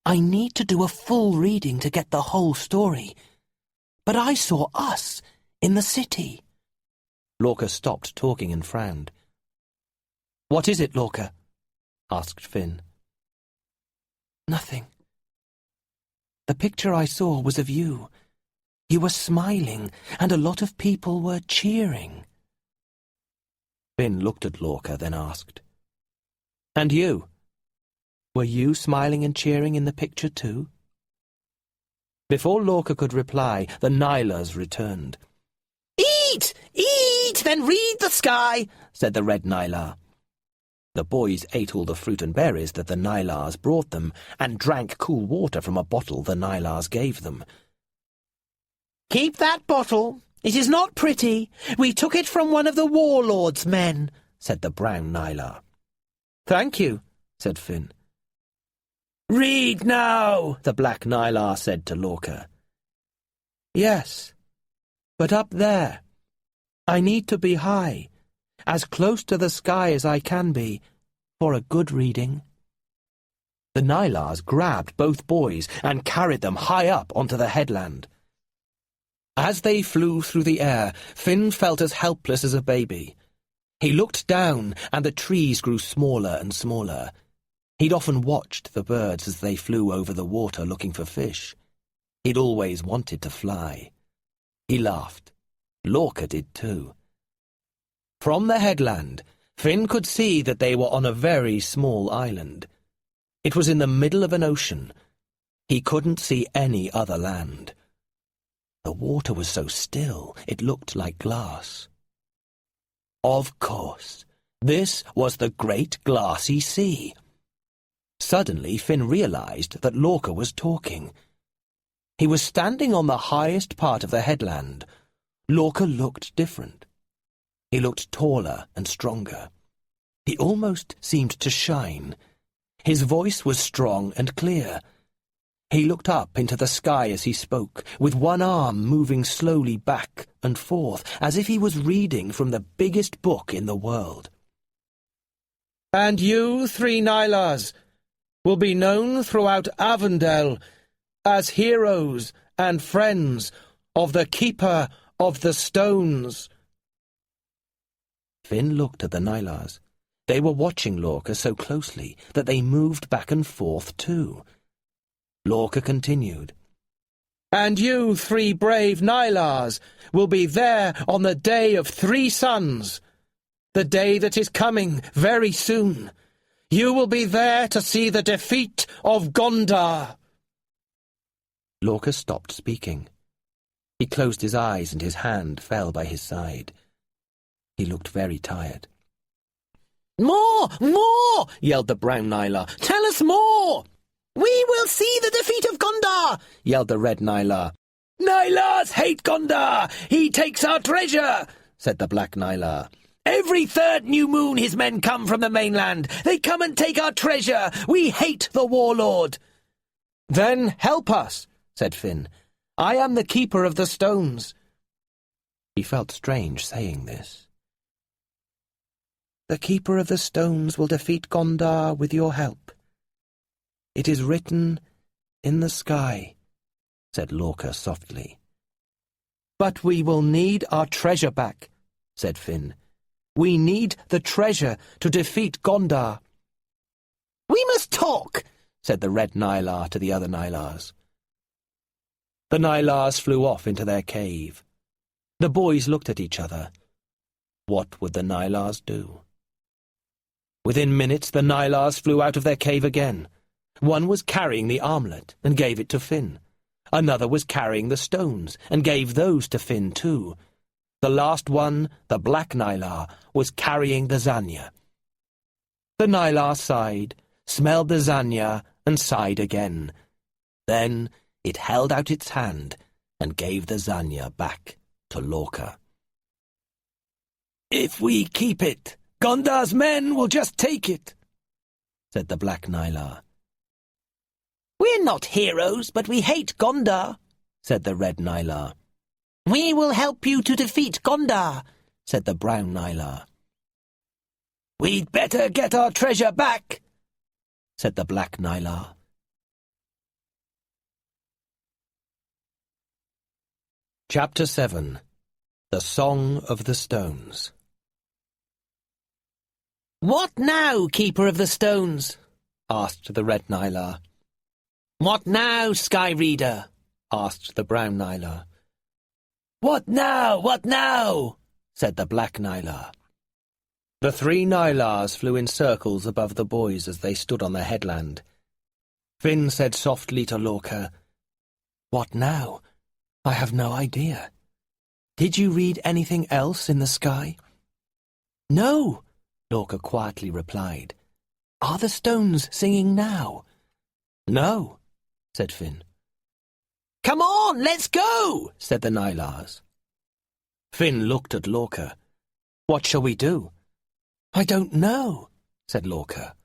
I need to do a full reading to get the whole story. But I saw us in the city. Lorca stopped talking and frowned. "What is it, Lorca?" asked Finn. Nothing. The picture I saw was of you. You were smiling, and a lot of people were cheering. Finn looked at Lorca, then asked, "And you? Were you smiling and cheering in the picture too?" Before Lorca could reply, the Nylars returned. "Eat! Eat, then read the sky," said the red Nylar. The boys ate all the fruit and berries that the Nylars brought them and drank cool water from a bottle the Nylars gave them. "Keep that bottle. It is not pretty. We took it from one of the warlord's men," said the brown Nylar. "Thank you," said Finn. "Read now," the black Nylar said to Lorca. "Yes, but up there. I need to be high, as close to the sky as I can be, for a good reading." The Nylars grabbed both boys and carried them high up onto the headland. As they flew through the air, Finn felt as helpless as a baby. He looked down, and the trees grew smaller and smaller. He'd often watched the birds as they flew over the water looking for fish. He'd always wanted to fly. He laughed. Lorca did too. From the headland, Finn could see that they were on a very small island. It was in the middle of an ocean. He couldn't see any other land. The water was so still, it looked like glass. Of course, this was the Great Glassy Sea. Suddenly, Finn realized that Lorca was talking. He was standing on the highest part of the headland. Lorca looked different. He looked taller and stronger. He almost seemed to shine. His voice was strong and clear. He looked up into the sky as he spoke, with one arm moving slowly back and forth, as if he was reading from the biggest book in the world. "And you, three Nylars, will be known throughout Avondale as heroes and friends of the Keeper of the Stones." Finn looked at the Nylars. They were watching Lorca so closely that they moved back and forth too. Lorca continued, "And you, three brave Nylars, will be there on the Day of Three Suns, the day that is coming very soon. You will be there to see the defeat of Gondar." Lorca stopped speaking. He closed his eyes and his hand fell by his side. He looked very tired. "More! More!" yelled the brown Nylar. "Tell us more!" "We will see the defeat of Gondar!" yelled the red Nylar. "Nylars hate Gondar! He takes our treasure!" said the black Nylar. "Every third new moon his men come from the mainland. They come and take our treasure. We hate the warlord." "Then help us," said Finn. "I am the Keeper of the Stones." He felt strange saying this. "The Keeper of the Stones will defeat Gondar with your help. It is written in the sky," said Lorca softly. "But we will need our treasure back," said Finn. "We need the treasure to defeat Gondar." "We must talk," said the red Nylar to the other Nylars. The Nylars flew off into their cave. The boys looked at each other. What would the Nylars do? Within minutes the Nylars flew out of their cave again. One was carrying the armlet and gave it to Finn. Another was carrying the stones and gave those to Finn too. The last one, the black Nylar, was carrying the Zanya. The Nylar sighed, smelled the Zanya, and sighed again. Then it held out its hand and gave the Zanya back to Lorca. "If we keep it, Gondar's men will just take it," said the black Nylar. "We're not heroes, but we hate Gondar," said the red Nylar. "We will help you to defeat Gondar," said the brown Nylar. "We'd better get our treasure back," said the black Nylar. Chapter 7. The Song of the Stones. "What now, Keeper of the Stones?" asked the red Nylar. "What now, Sky Reader?" asked the brown Nylar. "What now? What now?" said the black Nylar. The three Nylars flew in circles above the boys as they stood on the headland. Finn said softly to Lorca, "What now? I have no idea. Did you read anything else in the sky?" "No," Lorca quietly replied. "Are the stones singing now?" "No," said Finn. "Come on, let's go," said the Nylars. Finn looked at Lorca. "What shall we do?" "I don't know," said Lorca.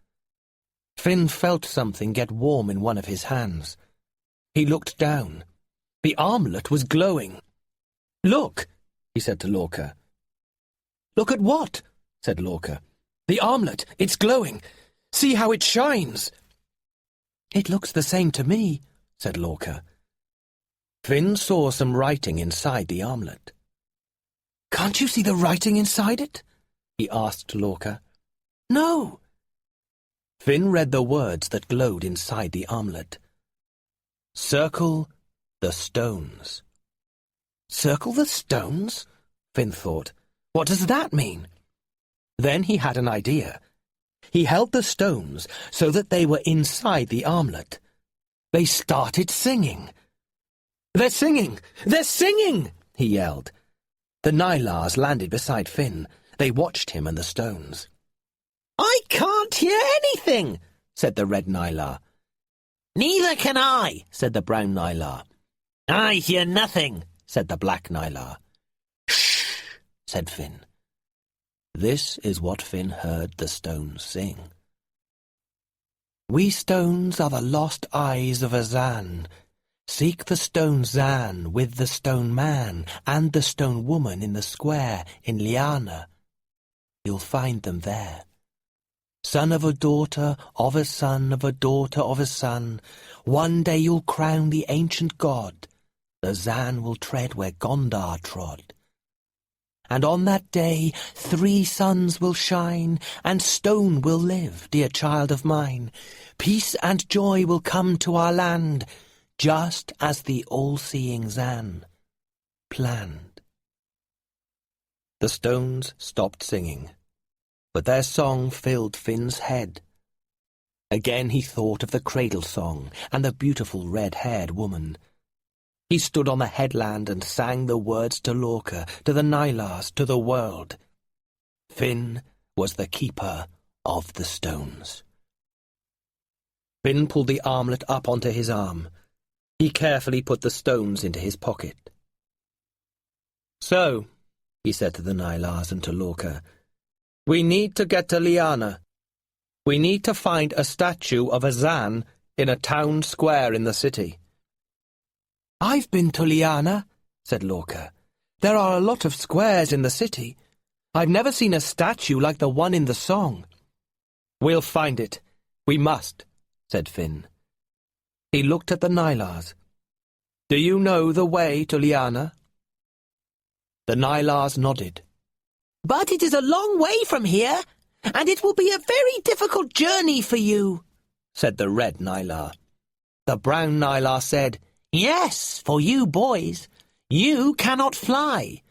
Finn felt something get warm in one of his hands. He looked down. The armlet was glowing. "Look," he said to Lorca. "Look at what?" said Lorca. "The armlet, it's glowing. See how it shines." "It looks the same to me," said Lorca. Finn saw some writing inside the armlet. "Can't you see the writing inside it?" he asked Lorca. "No." Finn read the words that glowed inside the armlet. "Circle the stones." "Circle the stones?" Finn thought. "What does that mean?" Then he had an idea. He held the stones so that they were inside the armlet. They started singing. "They're singing! They're singing!" he yelled. The Nylars landed beside Finn. They watched him and the stones. "I can't hear anything," said the red Nylar. "Neither can I," said the brown Nylar. "I hear nothing," said the black Nylar. "Shh," said Finn. This is what Finn heard the stones sing. "We stones are the lost eyes of a Zan. Seek the stone Zan with the stone man and the stone woman in the square in Liana. You'll find them there. Son of a daughter of a son of a daughter of a son, one day you'll crown the ancient god. The Zan will tread where Gondar trod. And on that day 3 suns will shine, and stone will live, dear child of mine. Peace and joy will come to our land, just as the all-seeing Zan planned." The stones stopped singing, but their song filled Finn's head. Again he thought of the cradle song and the beautiful red-haired woman. He stood on the headland and sang the words to Lorca, to the Nylars, to the world. Finn was the keeper of the stones. Finn pulled the armlet up onto his arm. He carefully put the stones into his pocket. "So," he said to the Nylars and to Lorca, "we need to get to Liana. We need to find a statue of a Zan in a town square in the city." "I've been to Liana," said Lorca. "There are a lot of squares in the city. I've never seen a statue like the one in the song." "We'll find it. We must," said Finn. He looked at the Nylars. "Do you know the way to Liana?" The Nylars nodded. "But it is a long way from here, and it will be a very difficult journey for you," said the red Nylar. The brown Nylar said, "Yes, for you boys. You cannot fly."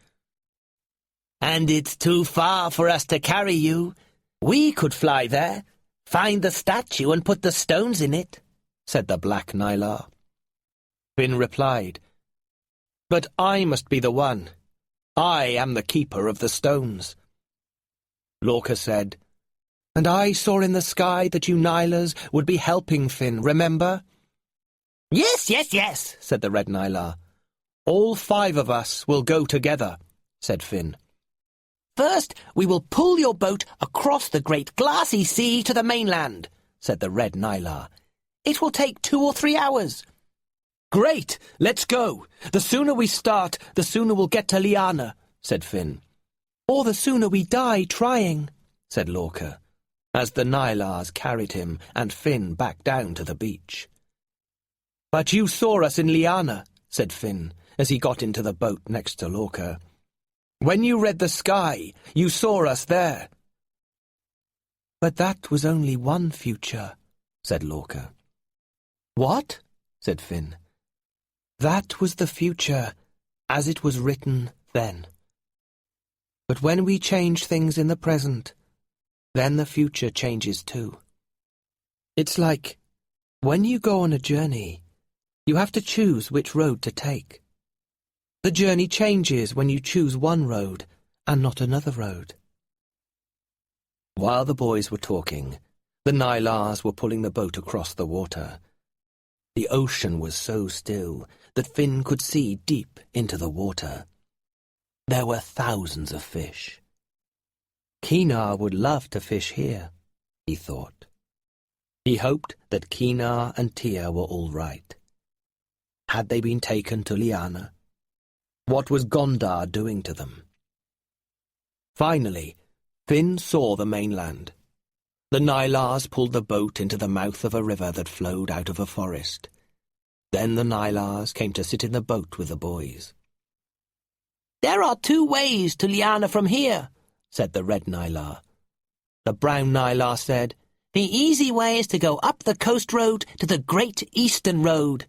"And it's too far for us to carry you. We could fly there, find the statue and put the stones in it, said the black Nylar. Finn replied, But I must be the one. I am the keeper of the stones. Lorca said, And I saw in the sky that you Nylars would be helping Finn, remember? Yes, yes, yes, said the red Nylar. All 5 of us will go together, said Finn. First, we will pull your boat across the great glassy sea to the mainland, said the red Nylar. It will take 2 or 3 hours. Great, let's go. The sooner we start, the sooner we'll get to Liana, said Finn. Or the sooner we die trying, said Lorca, as the Nylars carried him and Finn back down to the beach. But you saw us in Liana, said Finn, as he got into the boat next to Lorca. When you read the sky, you saw us there. But that was only one future, said Lorca. What? Said Finn. That was the future, as it was written then. But when we change things in the present, then the future changes too. It's like, when you go on a journey, you have to choose which road to take. The journey changes when you choose one road and not another road. While the boys were talking, the Nylars were pulling the boat across the water. The ocean was so still that Finn could see deep into the water. There were thousands of fish. Kinar would love to fish here, he thought. He hoped that Kinar and Tia were all right. Had they been taken to Liana? What was Gondar doing to them? Finally, Finn saw the mainland. The Nylars pulled the boat into the mouth of a river that flowed out of a forest. Then the Nylars came to sit in the boat with the boys. There are 2 ways to Liana from here, said the red Nylar. The brown Nylar said, The easy way is to go up the coast road to the Great Eastern Road.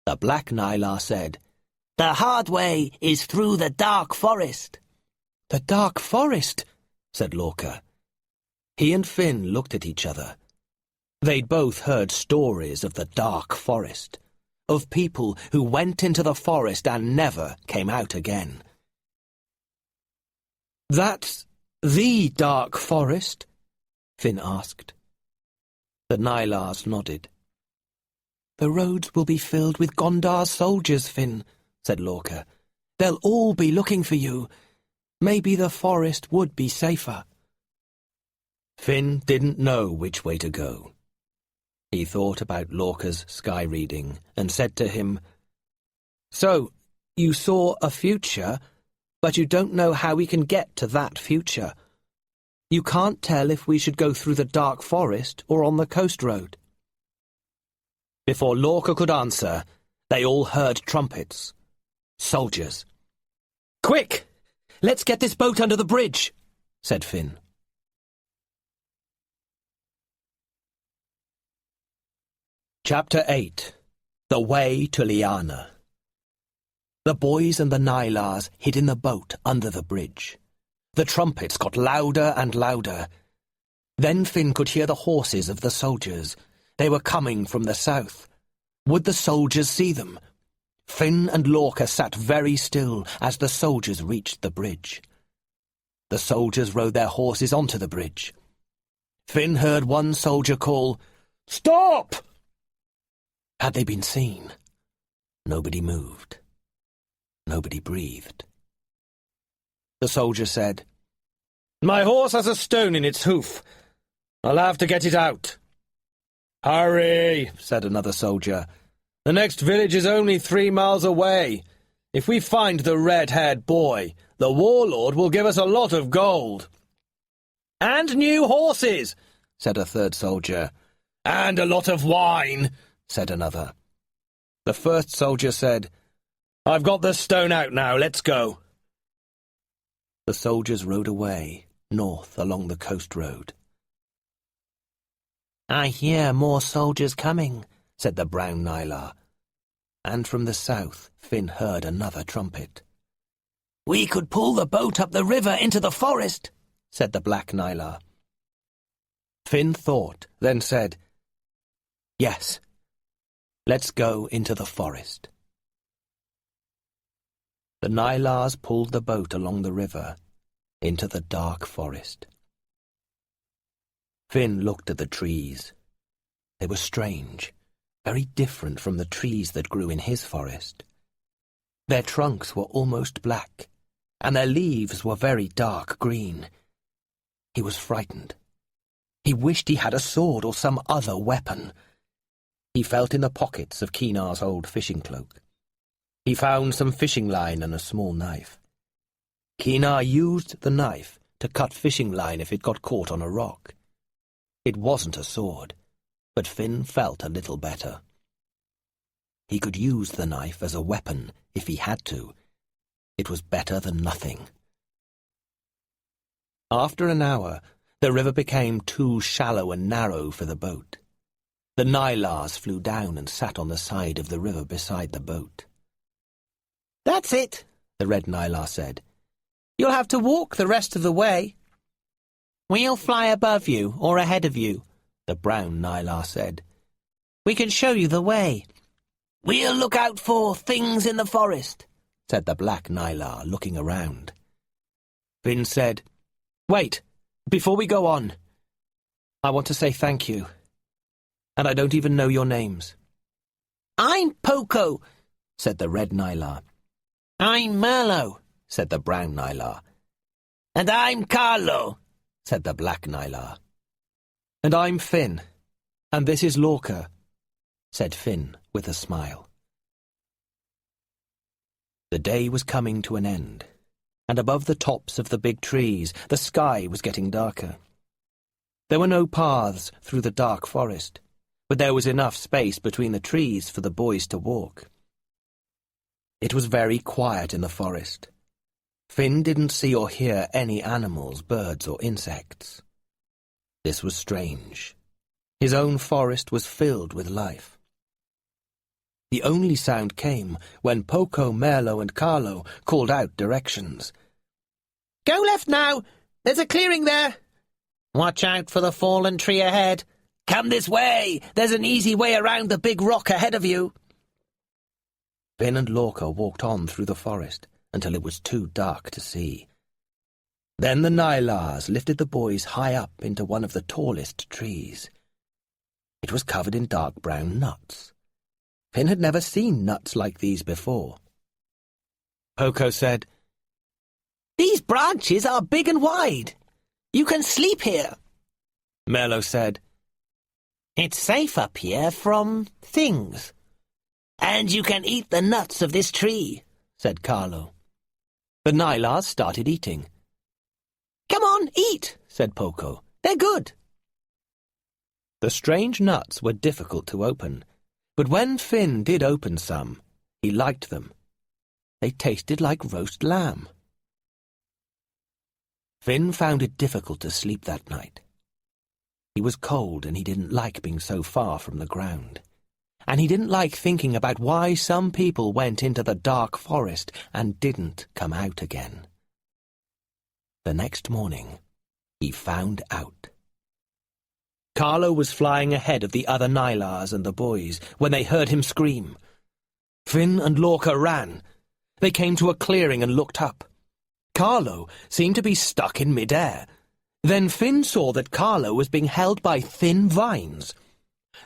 The black Nylar said, The hard way is through the dark forest. The dark forest, said Lorca. He and Finn looked at each other. They'd both heard stories of the dark forest, of people who went into the forest and never came out again. That's the dark forest? Finn asked. The Nylars nodded. The roads will be filled with Gondar's soldiers, Finn, said Lorca. They'll all be looking for you. Maybe the forest would be safer. Finn didn't know which way to go. He thought about Lorca's sky reading and said to him, So, you saw a future, but you don't know how we can get to that future. You can't tell if we should go through the dark forest or on the coast road. Before Lorca could answer, they all heard trumpets. Soldiers. Quick! Let's get this boat under the bridge, said Finn. Chapter 8. The Way to Liana. The boys and the Nylars hid in the boat under the bridge. The trumpets got louder and louder. Then Finn could hear the horses of the soldiers. They were coming from the south. Would the soldiers see them? Finn and Lorca sat very still as the soldiers reached the bridge. The soldiers rode their horses onto the bridge. Finn heard one soldier call, "Stop!" Had they been seen? Nobody moved. Nobody breathed. The soldier said, "My horse has a stone in its hoof. I'll have to get it out." "Hurry," said another soldier. "The next village is only 3 miles away. If we find the red-haired boy, the warlord will give us a lot of gold." "And new horses," said a third soldier. "And a lot of wine," said another. The first soldier said, "I've got the stone out now, let's go." The soldiers rode away, north along the coast road. "I hear more soldiers coming," said the brown Nylar. And from the south, Finn heard another trumpet. "We could pull the boat up the river into the forest," said the black Nylar. Finn thought, then said, "Yes, let's go into the forest." The Nylars pulled the boat along the river, into the dark forest. Finn looked at the trees. They were strange, very different from the trees that grew in his forest. Their trunks were almost black, and their leaves were very dark green. He was frightened. He wished he had a sword or some other weapon. He felt in the pockets of Kinar's old fishing cloak. He found some fishing line and a small knife. Kinar used the knife to cut fishing line if it got caught on a rock. It wasn't a sword, but Finn felt a little better. He could use the knife as a weapon if he had to. It was better than nothing. After an hour, the river became too shallow and narrow for the boat. The Nylars flew down and sat on the side of the river beside the boat. "That's it," the red Nylar said. "You'll have to walk the rest of the way." "We'll fly above you or ahead of you," the brown Nylar said. "We can show you the way." "We'll look out for things in the forest," said the black Nylar, looking around. Finn said, "Wait, before we go on, I want to say thank you. And I don't even know your names." "I'm Poco," said the red Nylar. "I'm Merlo," said the brown Nylar. "And I'm Carlo," said the black Nylar. "And I'm Finn, and this is Lorca," said Finn with a smile. The day was coming to an end, and above the tops of the big trees the sky was getting darker. There were no paths through the dark forest, but there was enough space between the trees for the boys to walk. It was very quiet in the forest. Finn didn't see or hear any animals, birds or insects. This was strange. His own forest was filled with life. The only sound came when Poco, Merlo and Carlo called out directions. "Go left now! There's a clearing there!" "Watch out for the fallen tree ahead!" "Come this way! There's an easy way around the big rock ahead of you!" Finn and Lorca walked on through the forest until it was too dark to see. Then the Nylars lifted the boys high up into one of the tallest trees. It was covered in dark brown nuts. Finn had never seen nuts like these before. Poco said, "These branches are big and wide. You can sleep here." Merlo said, "It's safe up here from things." "And you can eat the nuts of this tree," said Carlo. The Nylars started eating. "Come on, eat," said Poco. "They're good." The strange nuts were difficult to open, but when Finn did open some, he liked them. They tasted like roast lamb. Finn found it difficult to sleep that night. He was cold and he didn't like being so far from the ground. And he didn't like thinking about why some people went into the dark forest and didn't come out again. The next morning, he found out. Carlo was flying ahead of the other Nylars and the boys when they heard him scream. Finn and Lorca ran. They came to a clearing and looked up. Carlo seemed to be stuck in mid-air. Then Finn saw that Carlo was being held by thin vines.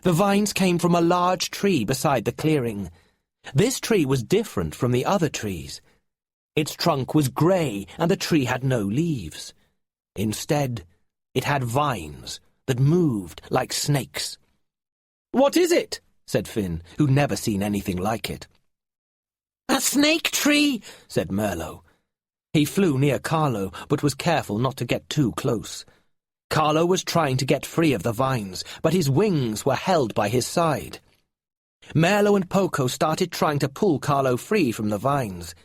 The vines came from a large tree beside the clearing. This tree was different from the other trees. Its trunk was grey and the tree had no leaves. Instead, it had vines that moved like snakes. "What is it?" said Finn, who'd never seen anything like it. "A snake tree," said Merlo. He flew near Carlo, but was careful not to get too close. Carlo was trying to get free of the vines, but his wings were held by his side. Merlo and Poco started trying to pull Carlo free from the vines.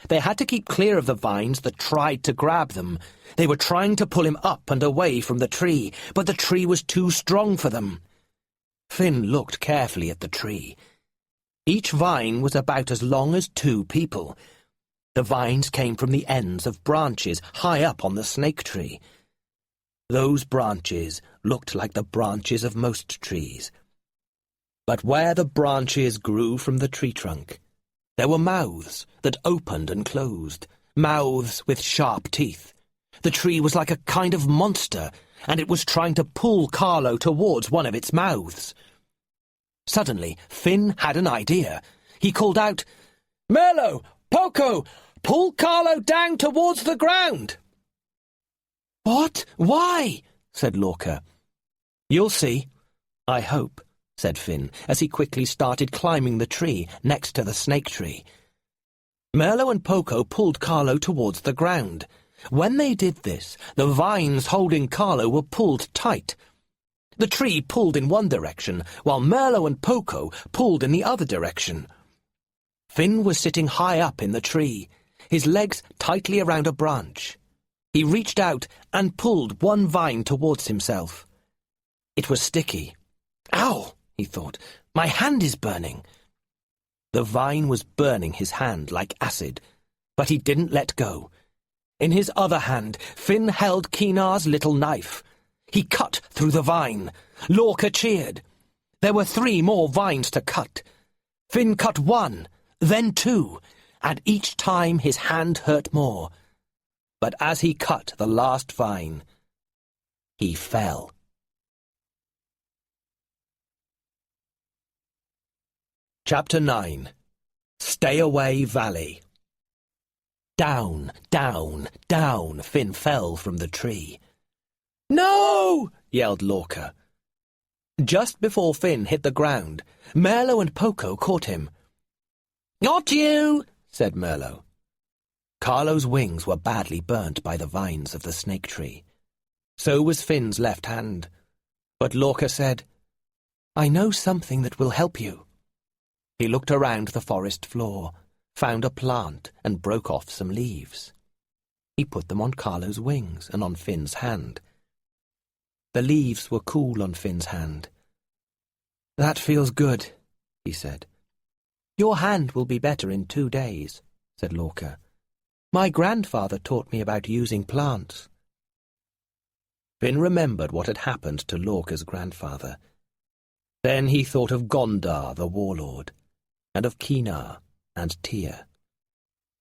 They had to keep clear of the vines that tried to grab them. They were trying to pull him up and away from the tree, but the tree was too strong for them. Finn looked carefully at the tree. Each vine was about as long as 2 people. The vines came from the ends of branches high up on the snake tree. Those branches looked like the branches of most trees. But where the branches grew from the tree trunk, there were mouths that opened and closed, mouths with sharp teeth. The tree was like a kind of monster, and it was trying to pull Carlo towards one of its mouths. Suddenly, Finn had an idea. He called out, "Merlo! Poco! Pull Carlo down towards the ground!" "What? Why?" said Lorca. "You'll see, I hope," said Finn, as he quickly started climbing the tree next to the snake tree. Merlo and Poco pulled Carlo towards the ground. When they did this, the vines holding Carlo were pulled tight. The tree pulled in one direction, while Merlo and Poco pulled in the other direction. Finn was sitting high up in the tree, his legs tightly around a branch. He reached out and pulled one vine towards himself. It was sticky. "Ow!" he thought. "My hand is burning." The vine was burning his hand like acid, but he didn't let go. In his other hand, Finn held Kinar's little knife. He cut through the vine. Lorca cheered. There were 3 more vines to cut. Finn cut 1, then 2, and each time his hand hurt more. But as he cut the last vine, he fell. Chapter 9. Stay Away Valley. Down, down, down, Finn fell from the tree. "No!" yelled Lorca. Just before Finn hit the ground, Merlo and Poco caught him. "Got you!" said Merlo. Carlo's wings were badly burnt by the vines of the snake tree. So was Finn's left hand. But Lorca said, "I know something that will help you." He looked around the forest floor, found a plant, and broke off some leaves. He put them on Carlo's wings and on Finn's hand. The leaves were cool on Finn's hand. "That feels good," he said. "Your hand will be better in 2 days," said Lorca. "My grandfather taught me about using plants." Finn remembered what had happened to Lorca's grandfather. Then he thought of Gondar, the warlord, and of Kinar and Tia.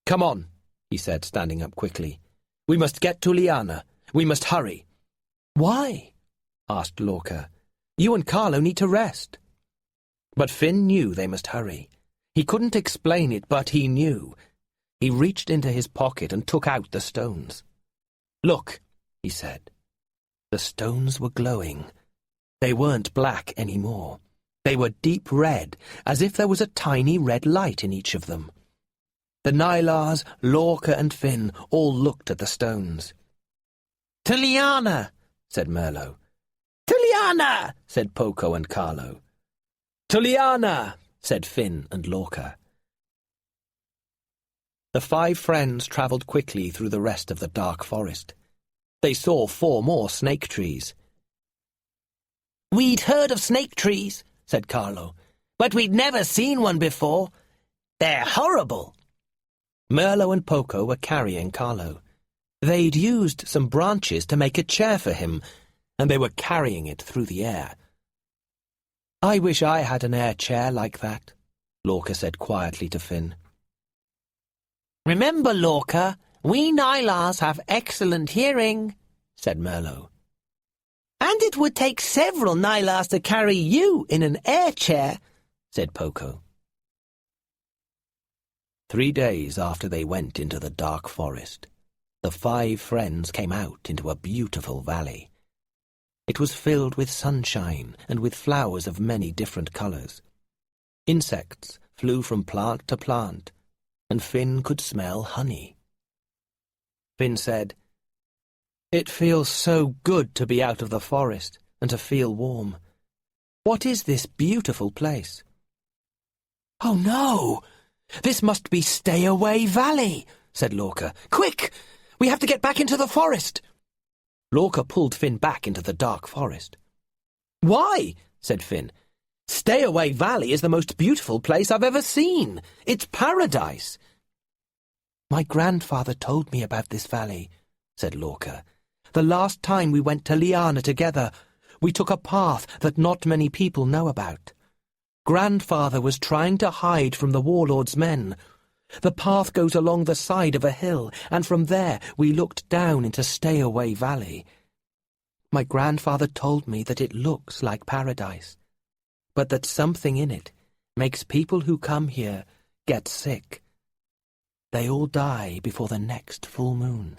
"Come on," he said, standing up quickly. "We must get to Liana. We must hurry." "Why?" asked Lorca. "You and Carlo need to rest." But Finn knew they must hurry. He couldn't explain it, but he knew. He reached into his pocket and took out the stones. "Look," he said. The stones were glowing. They weren't black anymore. They were deep red, as if there was a tiny red light in each of them. The Nylars, Lorca and Finn all looked at the stones. "To Liana," said Merlo. "To Liana," said Poco and Carlo. "To Liana," said Finn and Lorca. The 5 friends travelled quickly through the rest of the dark forest. They saw 4 more snake trees. "We'd heard of snake trees," said Carlo, "but we'd never seen one before. They're horrible." Merlo and Poco were carrying Carlo. They'd used some branches to make a chair for him, and they were carrying it through the air. "I wish I had an air chair like that," Lorca said quietly to Finn. "Remember, Lorca, we Nylars have excellent hearing," said Merlo. "And it would take several Nylars to carry you in an air chair," said Poco. 3 days after they went into the dark forest, the 5 friends came out into a beautiful valley. It was filled with sunshine and with flowers of many different colours. Insects flew from plant to plant, and Finn could smell honey. Finn said, "It feels so good to be out of the forest and to feel warm. What is this beautiful place?" "Oh, no! This must be Stay Away Valley," said Lorca. "Quick! We have to get back into the forest." Lorca pulled Finn back into the dark forest. "Why?" said Finn. "Stay Away Valley is the most beautiful place I've ever seen. It's paradise." "My grandfather told me about this valley," said Lorca. "The last time we went to Liana together, we took a path that not many people know about. Grandfather was trying to hide from the warlord's men. The path goes along the side of a hill, and from there we looked down into Stay-Away Valley. My grandfather told me that it looks like paradise, but that something in it makes people who come here get sick. They all die before the next full moon.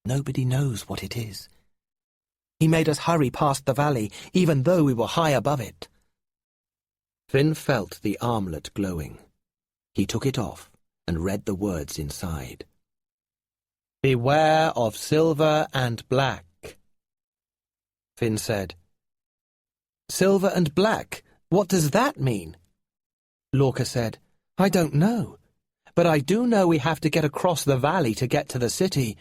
Nobody knows what it is. He made us hurry past the valley, even though we were high above it. Finn felt the armlet glowing. He took it off and read the words inside. "Beware of silver and black." Finn said, Silver and black, what does that mean? Lorca said, I don't know, but I do know we have to get across the valley to get to the city,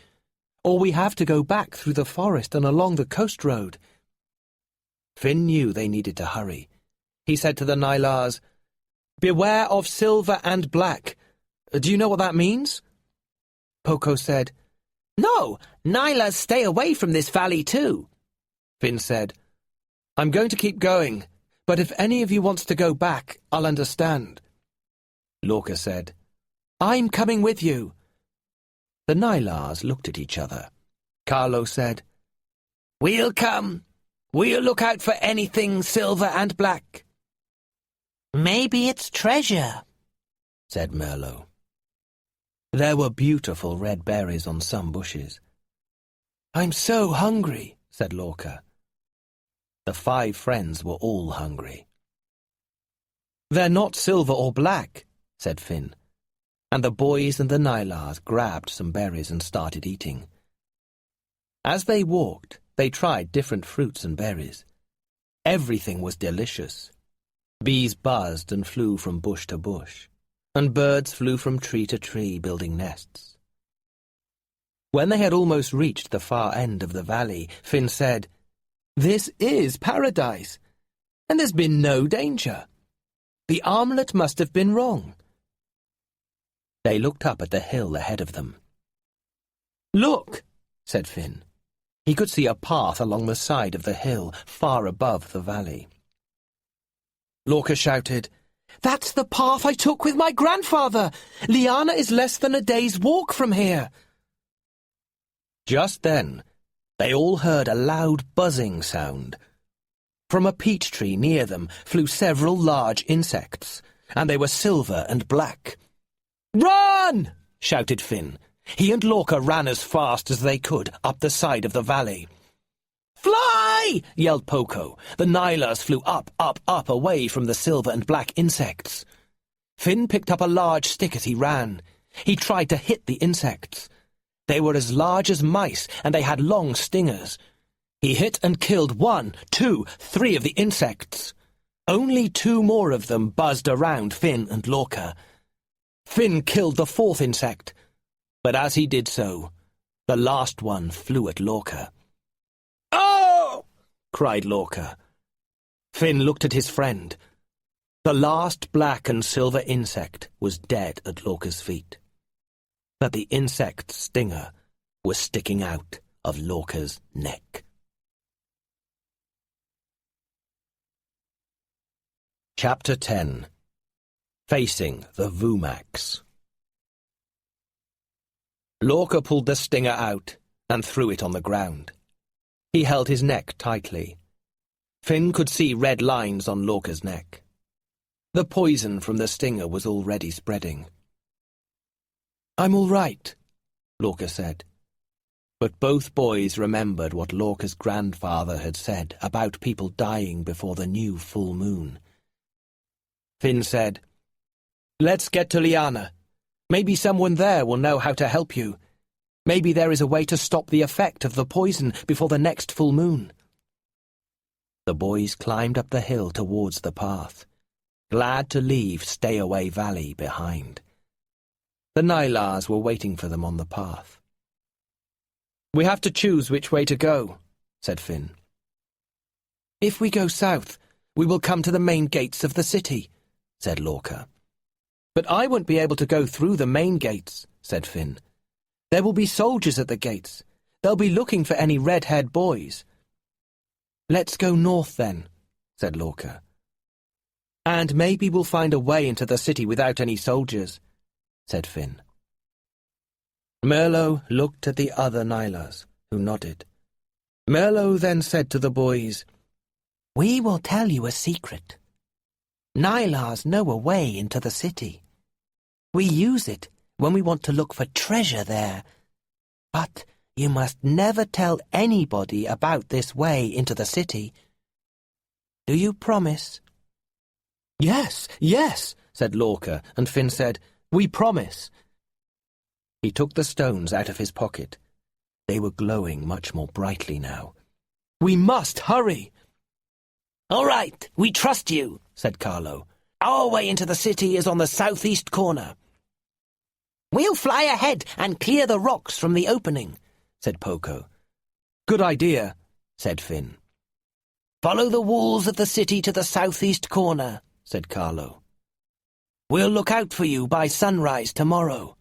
or we have to go back through the forest and along the coast road. Finn knew they needed to hurry. He said to the Nylars, "Beware of silver and black. Do you know what that means?" Poco said, No, Nylars stay away from this valley too. Finn said, "I'm going to keep going, but if any of you wants to go back, I'll understand." Lorca said, I'm coming with you. The Nylars looked at each other. Carlo said, We'll come. We'll look out for anything silver and black. Maybe it's treasure, said Merlot. There were beautiful red berries on some bushes. I'm so hungry, said Lorca. The 5 friends were all hungry. They're not silver or black, said Finn, and the boys and the Nylars grabbed some berries and started eating. As they walked, they tried different fruits and berries. Everything was delicious. Bees buzzed and flew from bush to bush, and birds flew from tree to tree building nests. When they had almost reached the far end of the valley, Finn said, This is paradise, and there's been no danger. The armlet must have been wrong. They looked up at the hill ahead of them. Look, said Finn. He could see a path along the side of the hill, far above the valley. Lorca shouted, That's the path I took with my grandfather! Liana is less than a day's walk from here. Just then, they all heard a loud buzzing sound. From a peach tree near them flew several large insects, and they were silver and black. Run! shouted Finn. He and Lorca ran as fast as they could up the side of the valley. Fly! yelled Poco. The Nylars flew up, up, up away from the silver and black insects. Finn picked up a large stick as he ran. He tried to hit the insects. They were as large as mice, and they had long stingers. He hit and killed 1, 2, 3 of the insects. Only 2 more of them buzzed around Finn and Lorca. Finn killed the 4th insect, but as he did so, the last one flew at Lorca. Oh! cried Lorca. Finn looked at his friend. The last black and silver insect was dead at Lorca's feet. But the insect's stinger was sticking out of Lorca's neck. Chapter 10. Facing the Vumax. Lorca pulled the stinger out and threw it on the ground. He held his neck tightly. Finn could see red lines on Lorca's neck. The poison from the stinger was already spreading. I'm all right, Lorca said. But both boys remembered what Lorca's grandfather had said about people dying before the new full moon. Finn said, Let's get to Liana. Maybe someone there will know how to help you. Maybe there is a way to stop the effect of the poison before the next full moon. The boys climbed up the hill towards the path, glad to leave Stay-Away Valley behind. The Nylars were waiting for them on the path. We have to choose which way to go, said Finn. If we go south, we will come to the main gates of the city, said Lorca. But I won't be able to go through the main gates, said Finn. There will be soldiers at the gates. They'll be looking for any red-haired boys. "Let's go north, then," said Lorca. "And maybe we'll find a way into the city without any soldiers," said Finn. Merlot looked at the other Nylars, who nodded. Merlot then said to the boys, "We will tell you a secret. Nylars know a way into the city. We use it when we want to look for treasure there. But you must never tell anybody about this way into the city. Do you promise?" "Yes, yes," said Lorca, and Finn said, "We promise." He took the stones out of his pocket. They were glowing much more brightly now. "We must hurry!" "All right, we trust you," said Carlo. "Our way into the city is on the southeast corner." "We'll fly ahead and clear the rocks from the opening," said Poco. "Good idea," said Finn. "Follow the walls of the city to the southeast corner," said Carlo. "We'll look out for you by sunrise tomorrow."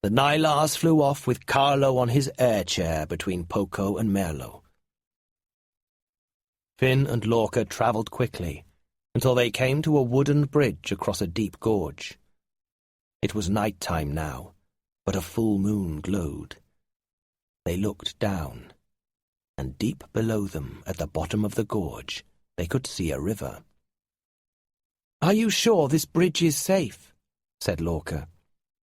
The Nylars flew off with Carlo on his air chair between Poco and Merlot. Finn and Lorca travelled quickly until they came to a wooden bridge across a deep gorge. It was night time now, but a full moon glowed. They looked down, and deep below them, at the bottom of the gorge, they could see a river. "Are you sure this bridge is safe?" said Lorca.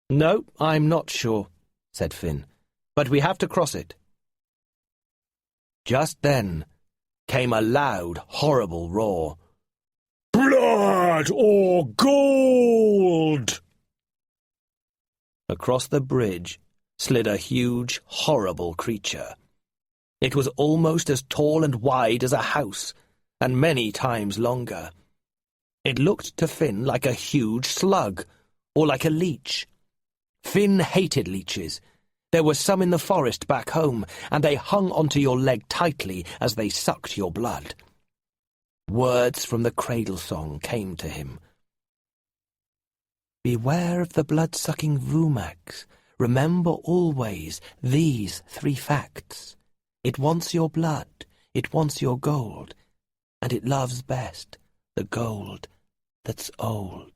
"No, I'm not sure," said Finn, "but we have to cross it." Just then came a loud, horrible roar. "Blood or gold!" Across the bridge slid a huge, horrible creature. It was almost as tall and wide as a house, and many times longer. It looked to Finn like a huge slug, or like a leech. Finn hated leeches. There were some in the forest back home, and they hung onto your leg tightly as they sucked your blood. Words from the cradle song came to him. "Beware of the blood-sucking Vumax. Remember always these 3 facts. It wants your blood, it wants your gold, and it loves best the gold that's old."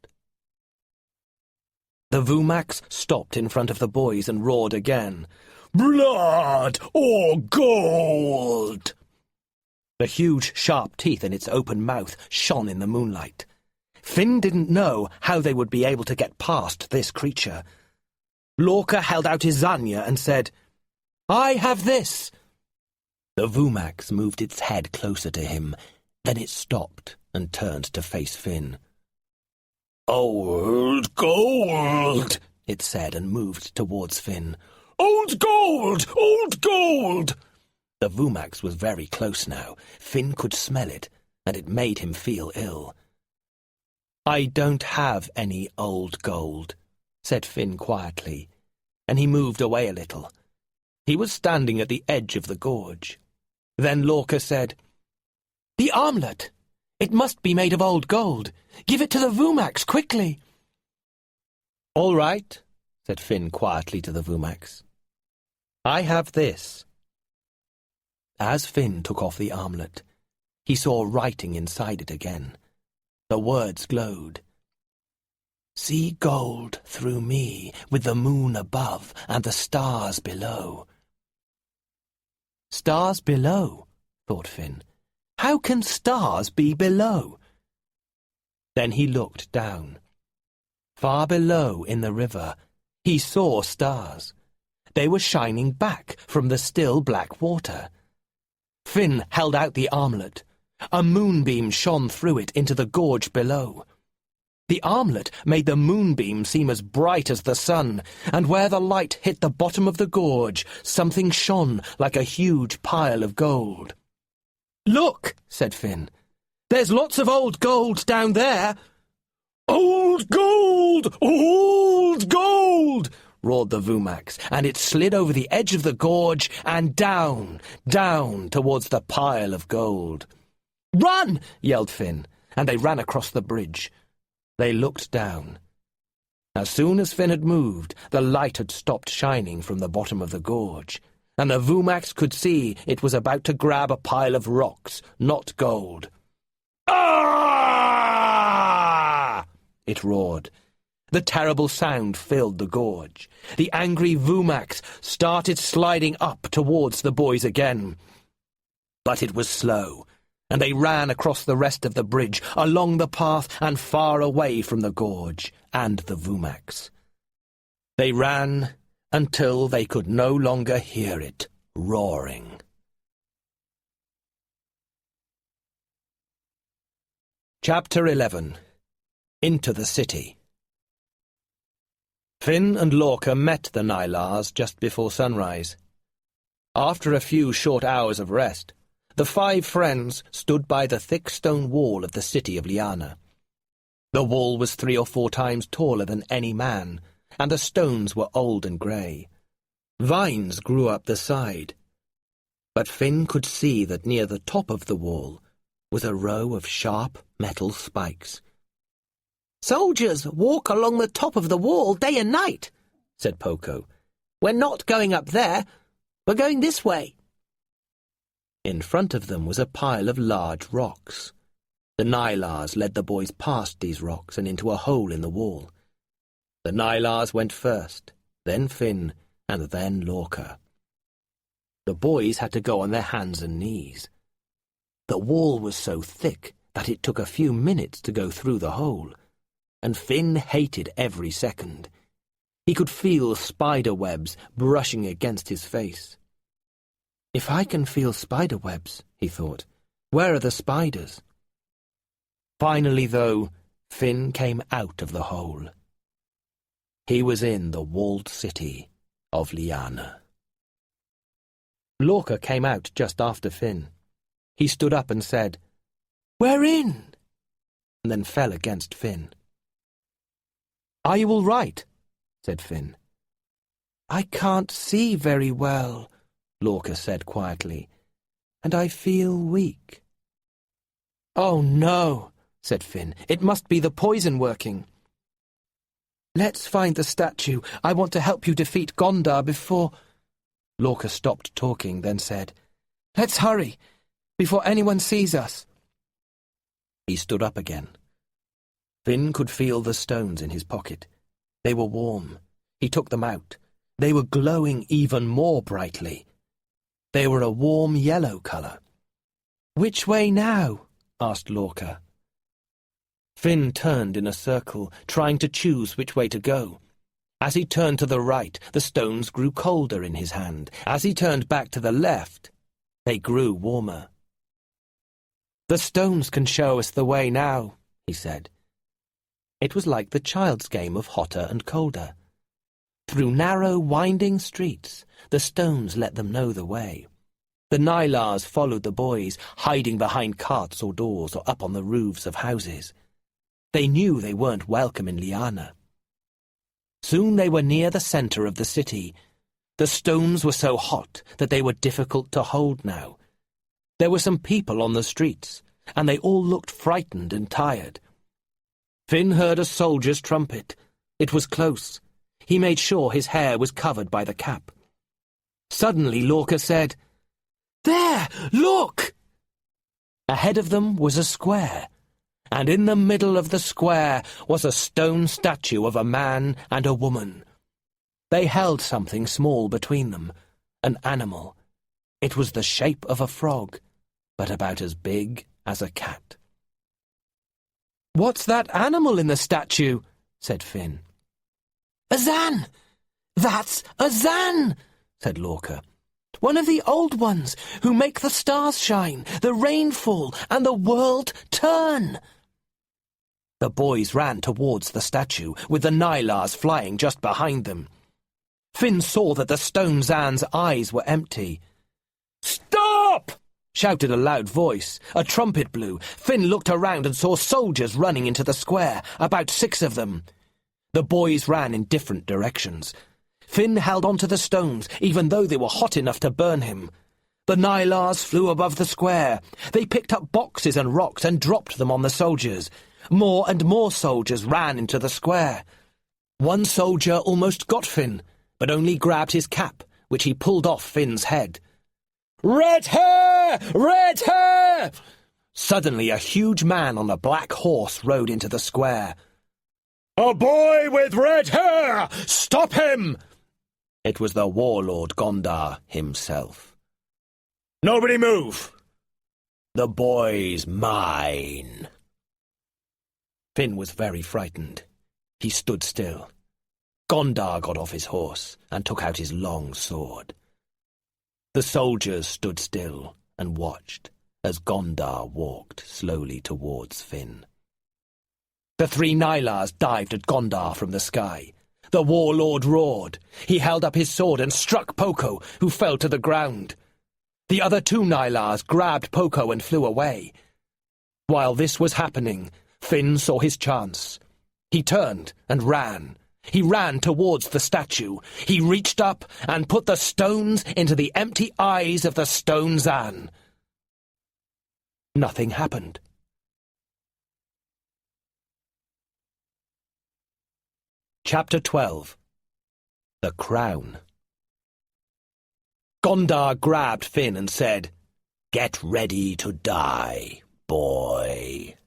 The Vumax stopped in front of the boys and roared again. "Blood or gold!" The huge, sharp teeth in its open mouth shone in the moonlight. Finn didn't know how they would be able to get past this creature. Lorca held out his Zanya and said, "I have this." The Vumax moved its head closer to him. Then it stopped and turned to face Finn. "Old gold," it said, and moved towards Finn. "Old gold! Old gold!" The Vumax was very close now. Finn could smell it, and it made him feel ill. "I don't have any old gold," said Finn quietly, and he moved away a little. He was standing at the edge of the gorge. Then Lorca said, "The armlet! It must be made of old gold. Give it to the Vumax, quickly." "All right," said Finn quietly to the Vumax. "I have this." As Finn took off the armlet, he saw writing inside it again. The words glowed. "See gold through me, with the moon above and the stars below." "Stars below?" thought Finn. "How can stars be below?" Then he looked down. Far below in the river, he saw stars. They were shining back from the still black water. Finn held out the armlet. A moonbeam shone through it into the gorge below. The armlet made the moonbeam seem as bright as the sun, and where the light hit the bottom of the gorge, something shone like a huge pile of gold. "Look," said Finn. "There's lots of old gold down there." "Old gold! Old gold!" roared the Vumax, and it slid over the edge of the gorge and down, down towards the pile of gold. "Run!" yelled Finn, and they ran across the bridge. They looked down. As soon as Finn had moved, the light had stopped shining from the bottom of the gorge. and the Vumax could see it was about to grab a pile of rocks, not gold. "Ah!" it roared. The terrible sound filled the gorge. The angry Vumax started sliding up towards the boys again. But it was slow, and they ran across the rest of the bridge, along the path and far away from the gorge and the Vumax. They ran until they could no longer hear it roaring. Chapter 11. Into the City. Finn and Lorca met the Nylars just before sunrise. After a few short hours of rest, the 5 friends stood by the thick stone wall of the city of Liana. The wall was 3 or 4 times taller than any man, and the stones were old and grey. Vines grew up the side. But Finn could see that near the top of the wall was a row of sharp metal spikes. "Soldiers walk along the top of the wall day and night," said Poco. "We're not going up there. We're going this way." In front of them was a pile of large rocks. The Nylars led the boys past these rocks and into a hole in the wall. The Nylars went first, then Finn, and then Lorca. The boys had to go on their hands and knees. The wall was so thick that it took a few minutes to go through the hole, and Finn hated every second. He could feel spider webs brushing against his face. "If I can feel spider webs," he thought, "where are the spiders?" Finally, though, Finn came out of the hole. He was in the walled city of Liana. Lorca came out just after Finn. He stood up and said, "We're in," and then fell against Finn. "Are you all right?" said Finn. "I can't see very well," Lorca said quietly, "and I feel weak." "Oh, no," said Finn. "It must be the poison working." "Let's find the statue. I want to help you defeat Gondar before—" Lorca stopped talking, then said, "Let's hurry, before anyone sees us." He stood up again. Finn could feel the stones in his pocket. They were warm. He took them out. They were glowing even more brightly. They were a warm yellow colour. "Which way now?" asked Lorca. Finn turned in a circle, trying to choose which way to go. As he turned to the right, the stones grew colder in his hand. As he turned back to the left, they grew warmer. "The stones can show us the way now," he said. It was like the child's game of hotter and colder. Through narrow, winding streets, the stones let them know the way. The Nylars followed the boys, hiding behind carts or doors or up on the roofs of houses. They knew they weren't welcome in Liana. Soon they were near the centre of the city. The stones were so hot that they were difficult to hold now. There were some people on the streets, and they all looked frightened and tired. Finn heard a soldier's trumpet. It was close. He made sure his hair was covered by the cap. Suddenly Lorca said, "There, look!" Ahead of them was a square, and in the middle of the square was a stone statue of a man and a woman. They held something small between them, an animal. It was the shape of a frog, but about as big as a cat. "What's that animal in the statue?" said Finn. "A Zan! That's a Zan!" said Lorca. "One of the old ones who make the stars shine, the rain fall, and the world turn." The boys ran towards the statue, with the Nylars flying just behind them. Finn saw that the stone Zan's eyes were empty. "Stop!" shouted a loud voice. A trumpet blew. Finn looked around and saw soldiers running into the square, about 6 of them. The boys ran in different directions. Finn held onto the stones, even though they were hot enough to burn him. The Nylars flew above the square. They picked up boxes and rocks and dropped them on the soldiers. More and more soldiers ran into the square. One soldier almost got Finn, but only grabbed his cap which he pulled off Finn's head. "Red hair! Red hair!" Suddenly a huge man on a black horse rode into the square. "A boy with red hair! Stop him!" It was the warlord Gondar himself. "Nobody move! The boy's mine." Finn was very frightened. He stood still. Gondar got off his horse and took out his long sword. The soldiers stood still and watched as Gondar walked slowly towards Finn. The 3 Nylars dived at Gondar from the sky. The warlord roared. He held up his sword and struck Poco, who fell to the ground. The other 2 Nylars grabbed Poco and flew away. While this was happening, Finn saw his chance. He turned and ran. He ran towards the statue. He reached up and put the stones into the empty eyes of the stone Zan. Nothing happened. Chapter 12. The Crown. Gondar grabbed Finn and said, "Get ready to die, boy."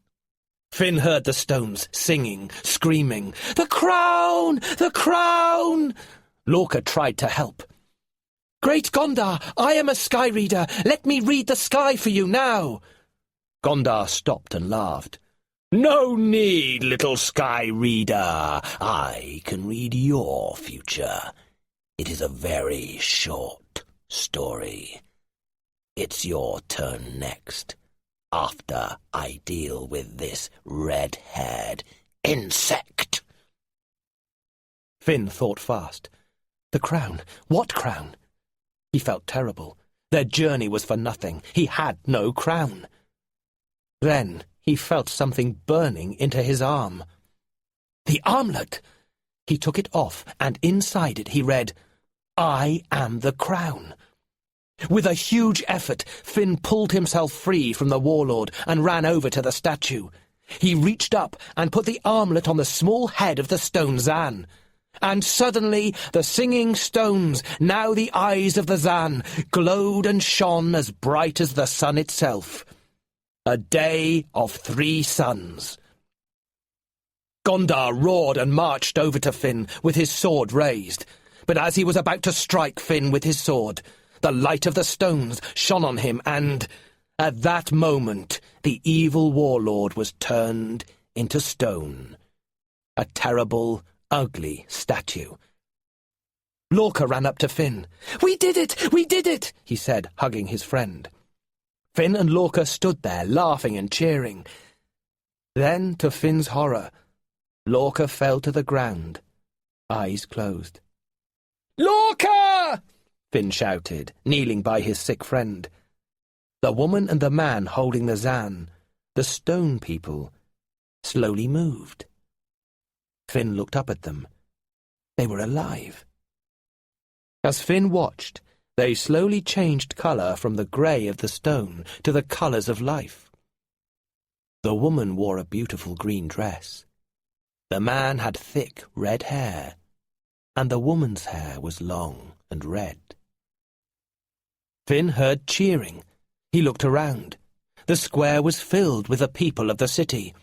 Finn heard the stones singing, screaming, "The crown! The crown!" Lorca tried to help. "Great Gondar, I am a sky reader. Let me read the sky for you now." Gondar stopped and laughed. "No need, little sky reader. I can read your future. It is a very short story. It's your turn next, after I deal with this red-haired insect." Finn thought fast. The crown? What crown? He felt terrible. Their journey was for nothing. He had no crown. Then he felt something burning into his arm. The armlet! He took it off, and inside it he read, "I am the crown." With a huge effort, Finn pulled himself free from the warlord and ran over to the statue. He reached up and put the armlet on the small head of the stone Zan. And suddenly the singing stones, now the eyes of the Zan, glowed and shone as bright as the sun itself. A day of 3 suns. Gondar roared and marched over to Finn with his sword raised. But as he was about to strike Finn with his sword, the light of the stones shone on him and, at that moment, the evil warlord was turned into stone. A terrible, ugly statue. Lorca ran up to Finn. "We did it! We did it!" he said, hugging his friend. Finn and Lorca stood there, laughing and cheering. Then, to Finn's horror, Lorca fell to the ground, eyes closed. "Lorca!" Finn shouted, kneeling by his sick friend. The woman and the man holding the Zan, the stone people, slowly moved. Finn looked up at them. They were alive. As Finn watched, they slowly changed colour from the grey of the stone to the colours of life. The woman wore a beautiful green dress. The man had thick red hair, and the woman's hair was long and red. Finn heard cheering. He looked around. The square was filled with the people of the city.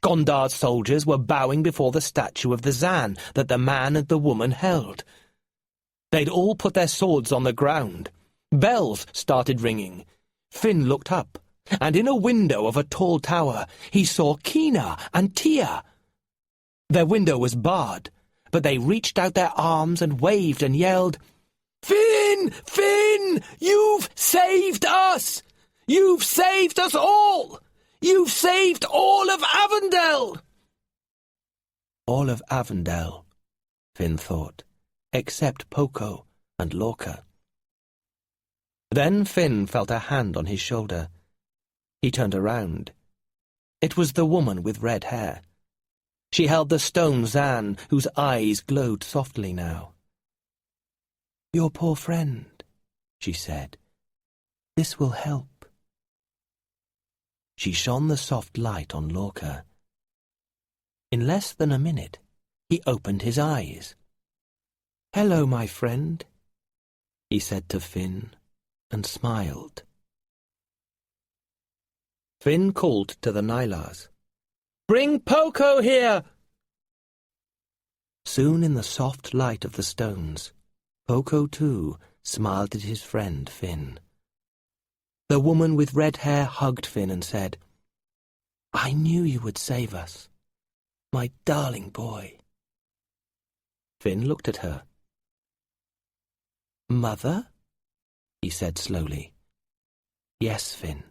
Gondar's soldiers were bowing before the statue of the Zan that the man and the woman held. They'd all put their swords on the ground. Bells started ringing. Finn looked up, and in a window of a tall tower he saw Kina and Tia. Their window was barred, but they reached out their arms and waved and yelled, "Finn! Finn! You've saved us! You've saved us all! You've saved all of Avondale!" All of Avondale, Finn thought, except Poco and Lorca. Then Finn felt a hand on his shoulder. He turned around. It was the woman with red hair. She held the stone Zan, whose eyes glowed softly now. "Your poor friend," she said. "This will help." She shone the soft light on Lorca. In less than a minute, he opened his eyes. "Hello, my friend," he said to Finn, and smiled. Finn called to the Nylars, "Bring Poco here!" Soon in the soft light of the stones, Poco too smiled at his friend Finn. The woman with red hair hugged Finn and said, "I knew you would save us, my darling boy." Finn looked at her. "Mother?" he said slowly. "Yes, Finn.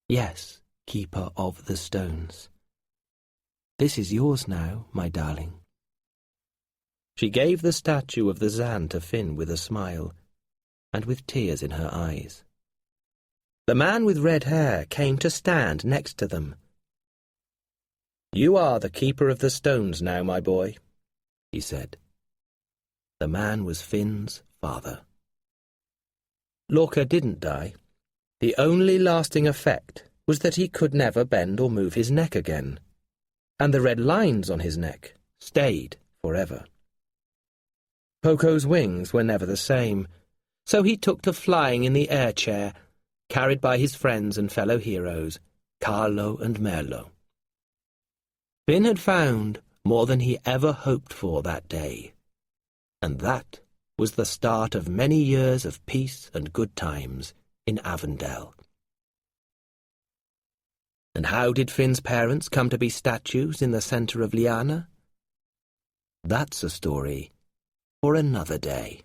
Yes, keeper of the stones. This is yours now, my darling." She gave the statue of the Zan to Finn with a smile, and with tears in her eyes. The man with red hair came to stand next to them. "You are the keeper of the stones now, my boy," he said. The man was Finn's father. Lorca didn't die. The only lasting effect was that he could never bend or move his neck again, and the red lines on his neck stayed forever. Poco's wings were never the same, so he took to flying in the air chair, carried by his friends and fellow heroes, Carlo and Merlo. Finn had found more than he ever hoped for that day, and that was the start of many years of peace and good times in Avondale. And how did Finn's parents come to be statues in the centre of Liana? That's a story for another day.